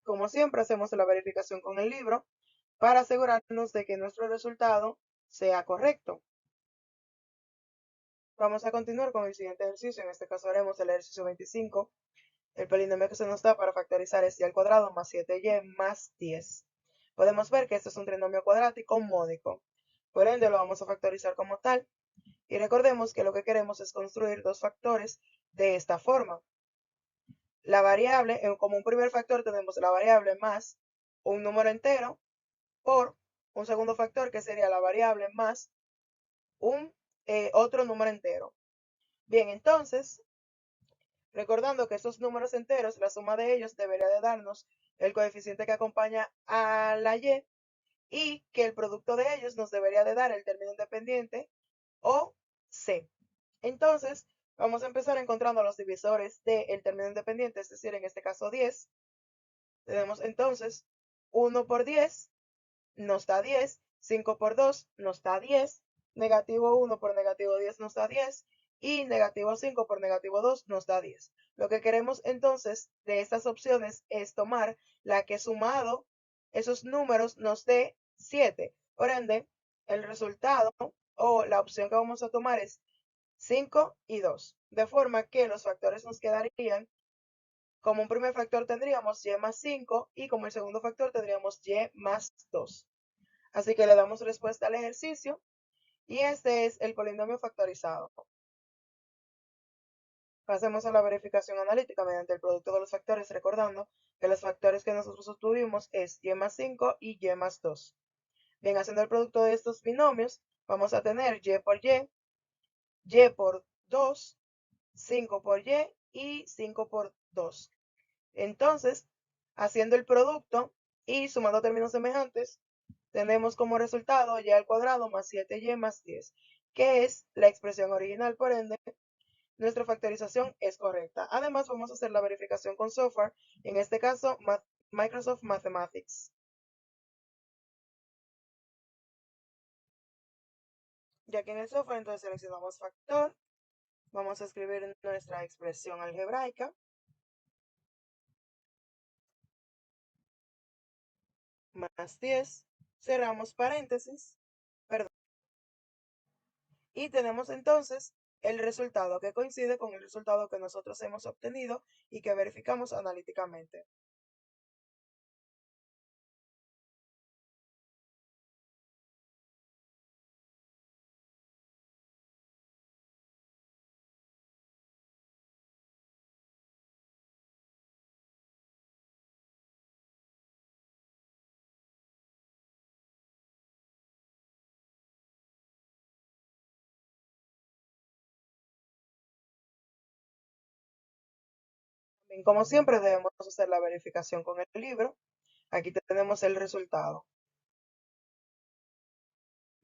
Como siempre, hacemos la verificación con el libro para asegurarnos de que nuestro resultado sea correcto. Vamos a continuar con el siguiente ejercicio. En este caso haremos el ejercicio 25. El polinomio que se nos da para factorizar es y al cuadrado más 7y más 10. Podemos ver que este es un trinomio cuadrático módico. Por ende, lo vamos a factorizar como tal. Y recordemos que lo que queremos es construir dos factores de esta forma. La variable, como un primer factor tenemos la variable más un número entero por un segundo factor que sería la variable más un otro número entero. Bien, entonces, recordando que esos números enteros, la suma de ellos debería de darnos el coeficiente que acompaña a la y que el producto de ellos nos debería de dar el término independiente o C. Entonces, vamos a empezar encontrando los divisores del término independiente, es decir, en este caso 10. Tenemos entonces 1 por 10 nos da 10, 5 por 2 nos da 10, negativo 1 por negativo 10 nos da 10 y negativo 5 por negativo 2 nos da 10. Lo que queremos entonces de estas opciones es tomar la que sumado esos números nos dé 7. Por ende, el resultado o la opción que vamos a tomar es 5 y 2. De forma que los factores nos quedarían, como un primer factor tendríamos y más 5 y como el segundo factor tendríamos y más 2. Así que le damos respuesta al ejercicio y este es el polinomio factorizado. Pasemos a la verificación analítica mediante el producto de los factores, recordando que los factores que nosotros obtuvimos es y más 5 y y más 2. Bien, haciendo el producto de estos binomios, vamos a tener y por 2, 5 por y 5 por 2. Entonces, haciendo el producto y sumando términos semejantes, tenemos como resultado y al cuadrado más 7y más 10, que es la expresión original. Por ende, nuestra factorización es correcta. Además, vamos a hacer la verificación con software, en este caso Microsoft Mathematics. Ya que en el software entonces seleccionamos factor, vamos a escribir nuestra expresión algebraica más 10, cerramos paréntesis, perdón, y tenemos entonces el resultado que coincide con el resultado que nosotros hemos obtenido y que verificamos analíticamente. Bien, como siempre debemos hacer la verificación con el libro. Aquí tenemos el resultado.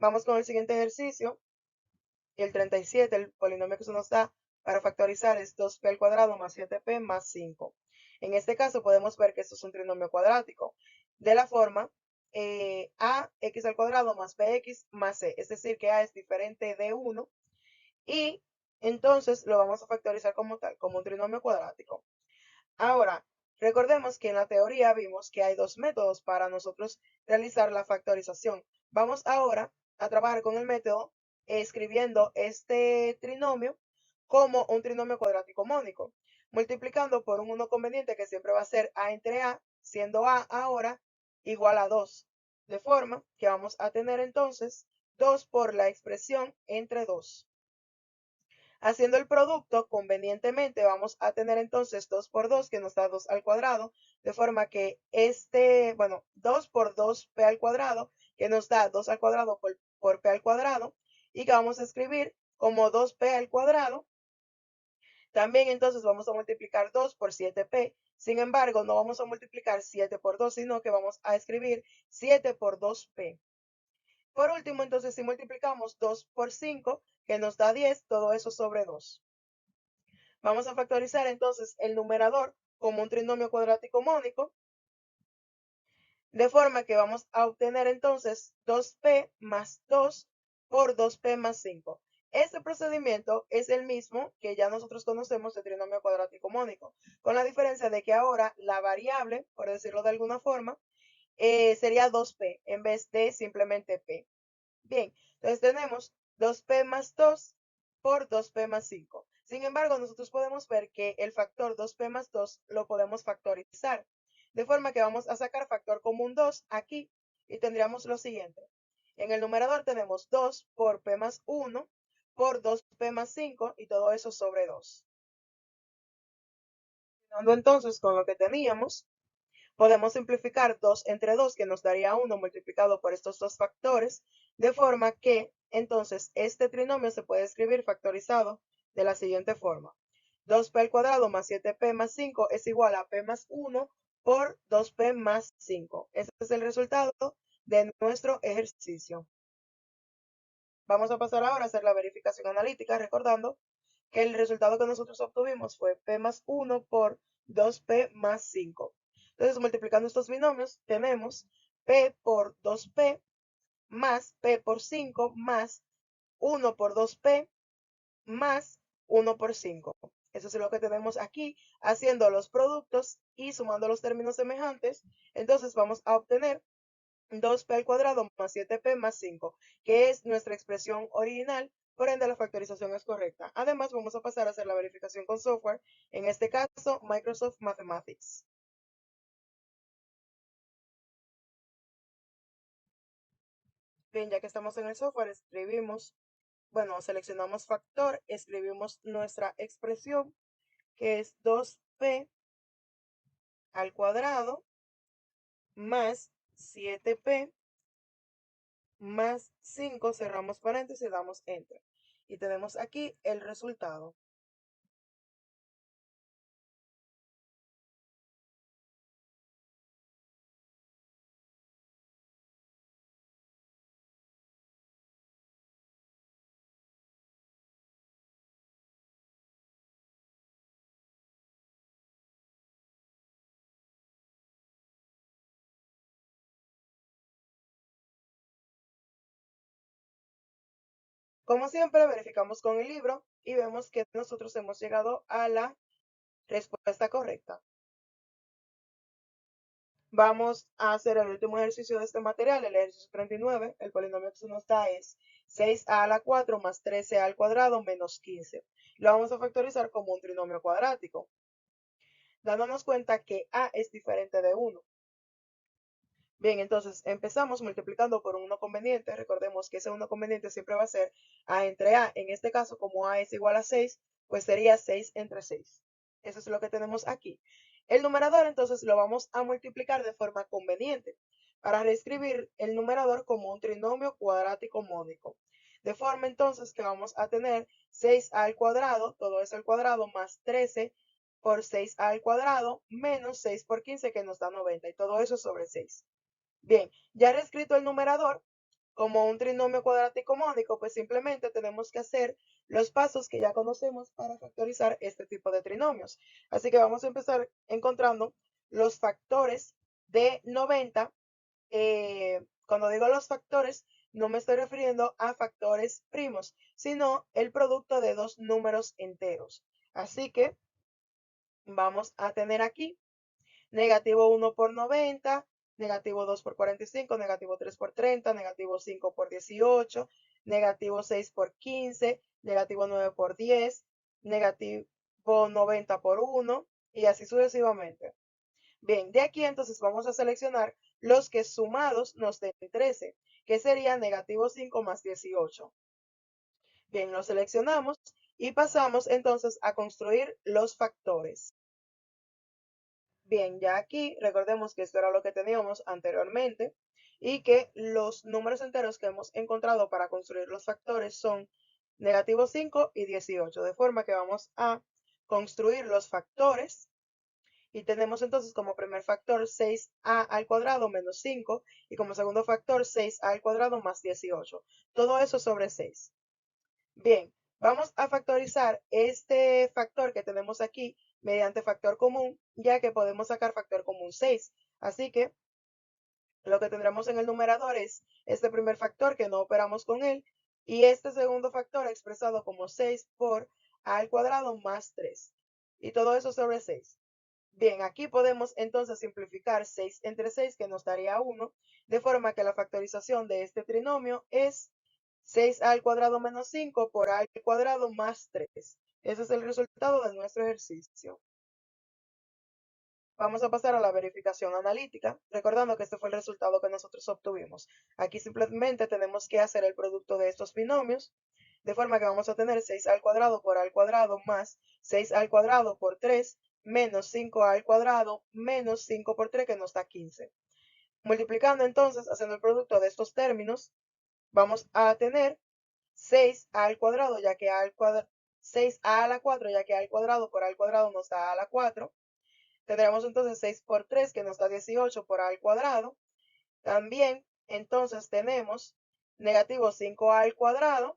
Vamos con el siguiente ejercicio. Y el 37, el polinomio que se nos da para factorizar es 2p al cuadrado más 7p más 5. En este caso podemos ver que esto es un trinomio cuadrático de la forma ax al cuadrado más bx más c, es decir, que a es diferente de 1 y entonces lo vamos a factorizar como tal, como un trinomio cuadrático. Ahora, recordemos que en la teoría vimos que hay dos métodos para nosotros realizar la factorización. Vamos ahora a trabajar con el método escribiendo este trinomio como un trinomio cuadrático mónico, multiplicando por un 1 conveniente que siempre va a ser a entre a, siendo a ahora igual a 2, de forma que vamos a tener entonces 2 por la expresión entre 2. Haciendo el producto, convenientemente vamos a tener entonces 2 por 2 que nos da 2 al cuadrado, de forma que 2 por 2p al cuadrado, que nos da 2 al cuadrado por p al cuadrado, y que vamos a escribir como 2p al cuadrado. También entonces vamos a multiplicar 2 por 7p. Sin embargo, no vamos a multiplicar 7 por 2, sino que vamos a escribir 7 por 2p. Por último, entonces, si multiplicamos 2 por 5, que nos da 10, todo eso sobre 2. Vamos a factorizar entonces el numerador como un trinomio cuadrático mónico, de forma que vamos a obtener entonces 2p más 2 por 2p más 5. Este procedimiento es el mismo que ya nosotros conocemos de trinomio cuadrático mónico, con la diferencia de que ahora la variable, por decirlo de alguna forma, sería 2p en vez de simplemente p. Bien, entonces tenemos 2p más 2 por 2p más 5. Sin embargo, nosotros podemos ver que el factor 2p más 2 lo podemos factorizar. De forma que vamos a sacar factor común 2 aquí y tendríamos lo siguiente. En el numerador tenemos 2 por p más 1 por 2p más 5 y todo eso sobre 2. Continuando entonces con lo que teníamos, podemos simplificar 2 entre 2, que nos daría 1 multiplicado por estos dos factores, de forma que entonces este trinomio se puede escribir factorizado de la siguiente forma. 2p al cuadrado más 7p más 5 es igual a p más 1 por 2p más 5. Ese es el resultado de nuestro ejercicio. Vamos a pasar ahora a hacer la verificación analítica, recordando que el resultado que nosotros obtuvimos fue p más 1 por 2p más 5. Entonces, multiplicando estos binomios, tenemos p por 2p más p por 5 más 1 por 2p más 1 por 5. Eso es lo que tenemos aquí, haciendo los productos y sumando los términos semejantes. Entonces, vamos a obtener 2p al cuadrado más 7p más 5, que es nuestra expresión original, por ende la factorización es correcta. Además, vamos a pasar a hacer la verificación con software, en este caso Microsoft Mathematics. Bien, ya que estamos en el software, seleccionamos factor, escribimos nuestra expresión, que es 2p al cuadrado más 7p más 5, cerramos paréntesis y damos enter. Y tenemos aquí el resultado. Como siempre, verificamos con el libro y vemos que nosotros hemos llegado a la respuesta correcta. Vamos a hacer el último ejercicio de este material, el ejercicio 39. El polinomio que se nos da es 6a a la 4 más 13a al cuadrado menos 15. Lo vamos a factorizar como un trinomio cuadrático, dándonos cuenta que a es diferente de 1. Bien, entonces empezamos multiplicando por un 1 conveniente. Recordemos que ese 1 conveniente siempre va a ser a entre a. En este caso, como a es igual a 6, pues sería 6 entre 6. Eso es lo que tenemos aquí. El numerador entonces lo vamos a multiplicar de forma conveniente para reescribir el numerador como un trinomio cuadrático mónico. De forma entonces que vamos a tener 6a al cuadrado, todo eso al cuadrado, más 13 por 6a al cuadrado, menos 6 por 15 que nos da 90, y todo eso sobre 6. Bien, ya reescrito el numerador como un trinomio cuadrático mónico, pues simplemente tenemos que hacer los pasos que ya conocemos para factorizar este tipo de trinomios. Así que vamos a empezar encontrando los factores de 90. Cuando digo los factores, no me estoy refiriendo a factores primos, sino el producto de dos números enteros. Así que vamos a tener aquí negativo 1 por 90, negativo 2 por 45, negativo 3 por 30, negativo 5 por 18, negativo 6 por 15, negativo 9 por 10, negativo 90 por 1 y así sucesivamente. Bien, de aquí entonces vamos a seleccionar los que sumados nos den 13, que sería negativo 5 más 18. Bien, lo seleccionamos y pasamos entonces a construir los factores. Bien, ya aquí recordemos que esto era lo que teníamos anteriormente y que los números enteros que hemos encontrado para construir los factores son negativo 5 y 18, de forma que vamos a construir los factores y tenemos entonces como primer factor 6a al cuadrado menos 5 y como segundo factor 6a al cuadrado más 18. Todo eso sobre 6. Bien, vamos a factorizar este factor que tenemos aquí mediante factor común, ya que podemos sacar factor común 6. Así que lo que tendremos en el numerador es este primer factor que no operamos con él y este segundo factor expresado como 6 por a al cuadrado más 3. Y todo eso sobre 6. Bien, aquí podemos entonces simplificar 6 entre 6, que nos daría 1, de forma que la factorización de este trinomio es 6a al cuadrado menos 5 por a al cuadrado más 3. Ese es el resultado de nuestro ejercicio. Vamos a pasar a la verificación analítica, recordando que este fue el resultado que nosotros obtuvimos. Aquí simplemente tenemos que hacer el producto de estos binomios, de forma que vamos a tener 6a al cuadrado por a al cuadrado más 6a al cuadrado por 3 menos 5a al cuadrado menos 5 por 3, que nos da 15. Multiplicando entonces, haciendo el producto de estos términos, vamos a tener 6a al cuadrado, ya que a al cuadrado, 6a a la 4, ya que a al cuadrado por a al cuadrado nos da a la 4. Tendremos entonces 6 por 3, que nos da 18 por a al cuadrado. También entonces tenemos negativo 5a al cuadrado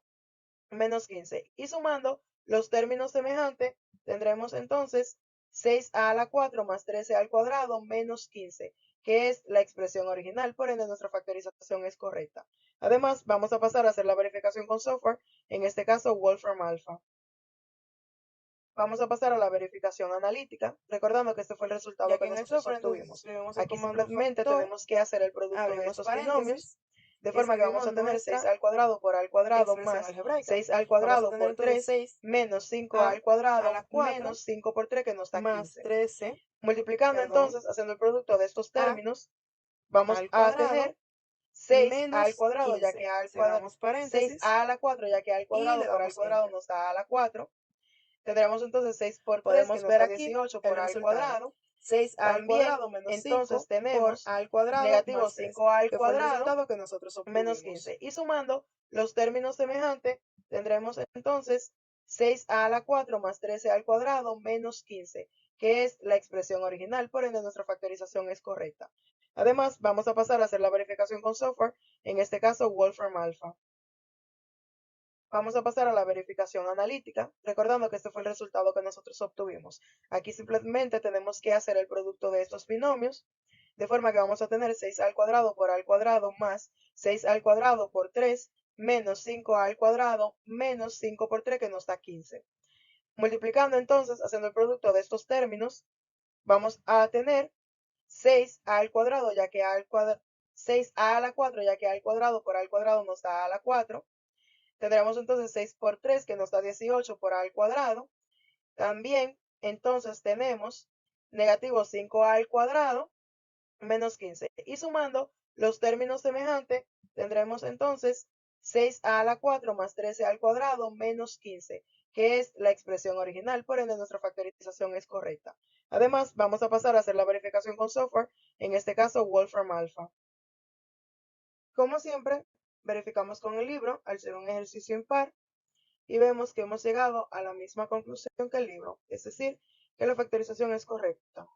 menos 15. Y sumando los términos semejantes, tendremos entonces 6a a la 4 más 13 al cuadrado menos 15, que es la expresión original, por ende nuestra factorización es correcta. Además, vamos a pasar a hacer la verificación con software, en este caso Wolfram Alpha. Vamos a pasar a la verificación analítica, recordando que este fue el resultado que nosotros obtuvimos. Aquí simplemente tenemos que hacer el producto de estos binomios, de forma que vamos a tener 6 al cuadrado por a al cuadrado más 6 al cuadrado por 3 menos 5 al cuadrado menos 5 por 3, que nos da 15. Multiplicando entonces, haciendo el producto de estos términos, vamos a tener 6 al cuadrado, ya que a al cuadrado, 6a a la 4, ya que a al cuadrado por al cuadrado nos da a la 4. Tendremos entonces 6 por 3, que nos da 18 por a al cuadrado. 6a al cuadrado menos 5 entonces tenemos a al cuadrado negativo 5a al cuadrado que nosotros menos 15. Y sumando los términos semejantes, tendremos entonces 6a a la 4 más 13 al cuadrado menos 15, que es la expresión original, por ende nuestra factorización es correcta. Además, vamos a pasar a hacer la verificación con software, en este caso Wolfram Alpha. Vamos a pasar a la verificación analítica, recordando que este fue el resultado que nosotros obtuvimos. Aquí simplemente tenemos que hacer el producto de estos binomios, de forma que vamos a tener 6 al cuadrado por a al cuadrado más 6 al cuadrado por 3 menos 5 al cuadrado menos 5 por 3, que nos da 15. Multiplicando entonces, haciendo el producto de estos términos, vamos a tener 6 al cuadrado, ya que a al cuadrado, 6a a la 4, ya que a al cuadrado por a al cuadrado nos da a la 4. Tendremos entonces 6 por 3, que nos da 18 por a al cuadrado. También entonces tenemos negativo 5a al cuadrado menos 15. Y sumando los términos semejantes, tendremos entonces 6a a la 4 más 13 al cuadrado menos 15, que es la expresión original, por ende nuestra factorización es correcta. Además, vamos a pasar a hacer la verificación con software, en este caso Wolfram Alpha. Como siempre, verificamos con el libro al ser un ejercicio impar y vemos que hemos llegado a la misma conclusión que el libro, es decir, que la factorización es correcta.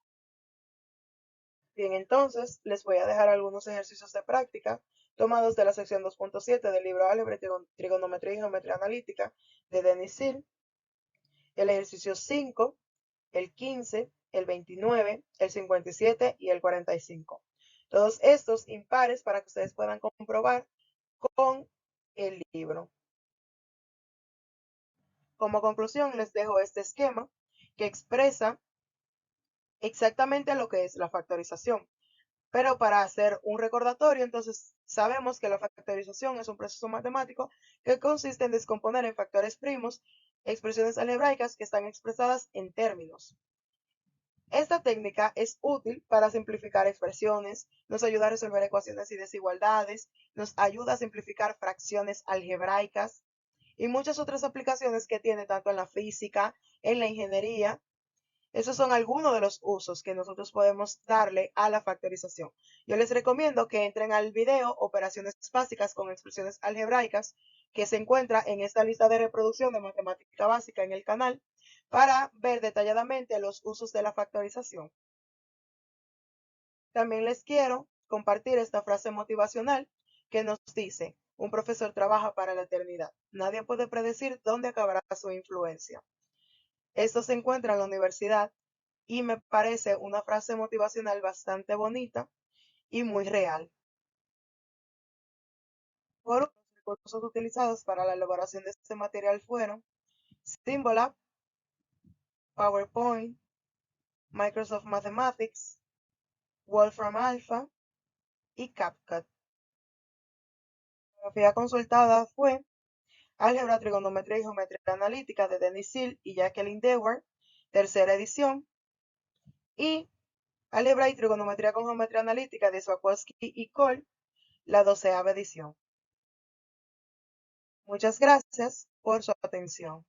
Bien, entonces les voy a dejar algunos ejercicios de práctica tomados de la sección 2.7 del libro Álgebra, Trigonometría y Geometría Analítica de Denis Sills, el ejercicio 5, el 15, el 29, el 57 y el 45. Todos estos impares para que ustedes puedan comprobar con el libro. Como conclusión, les dejo este esquema que expresa exactamente lo que es la factorización. Pero para hacer un recordatorio, entonces sabemos que la factorización es un proceso matemático que consiste en descomponer en factores primos expresiones algebraicas que están expresadas en términos. Esta técnica es útil para simplificar expresiones, nos ayuda a resolver ecuaciones y desigualdades, nos ayuda a simplificar fracciones algebraicas y muchas otras aplicaciones que tiene tanto en la física, en la ingeniería. Esos son algunos de los usos que nosotros podemos darle a la factorización. Yo les recomiendo que entren al video Operaciones básicas con expresiones algebraicas que se encuentra en esta lista de reproducción de matemática básica en el canal para ver detalladamente los usos de la factorización. También les quiero compartir esta frase motivacional que nos dice, un profesor trabaja para la eternidad. Nadie puede predecir dónde acabará su influencia. Esto se encuentra en la universidad y me parece una frase motivacional bastante bonita y muy real. Por los recursos utilizados para la elaboración de este material fueron Symbolab, PowerPoint, Microsoft Mathematics, Wolfram Alpha y CapCut. La bibliografía consultada fue Álgebra, Trigonometría y Geometría Analítica de Denis Hill y Jacqueline Dewar, tercera edición, y Álgebra y Trigonometría con Geometría Analítica de Swakowski y Cole, la 12ª edición. Muchas gracias por su atención.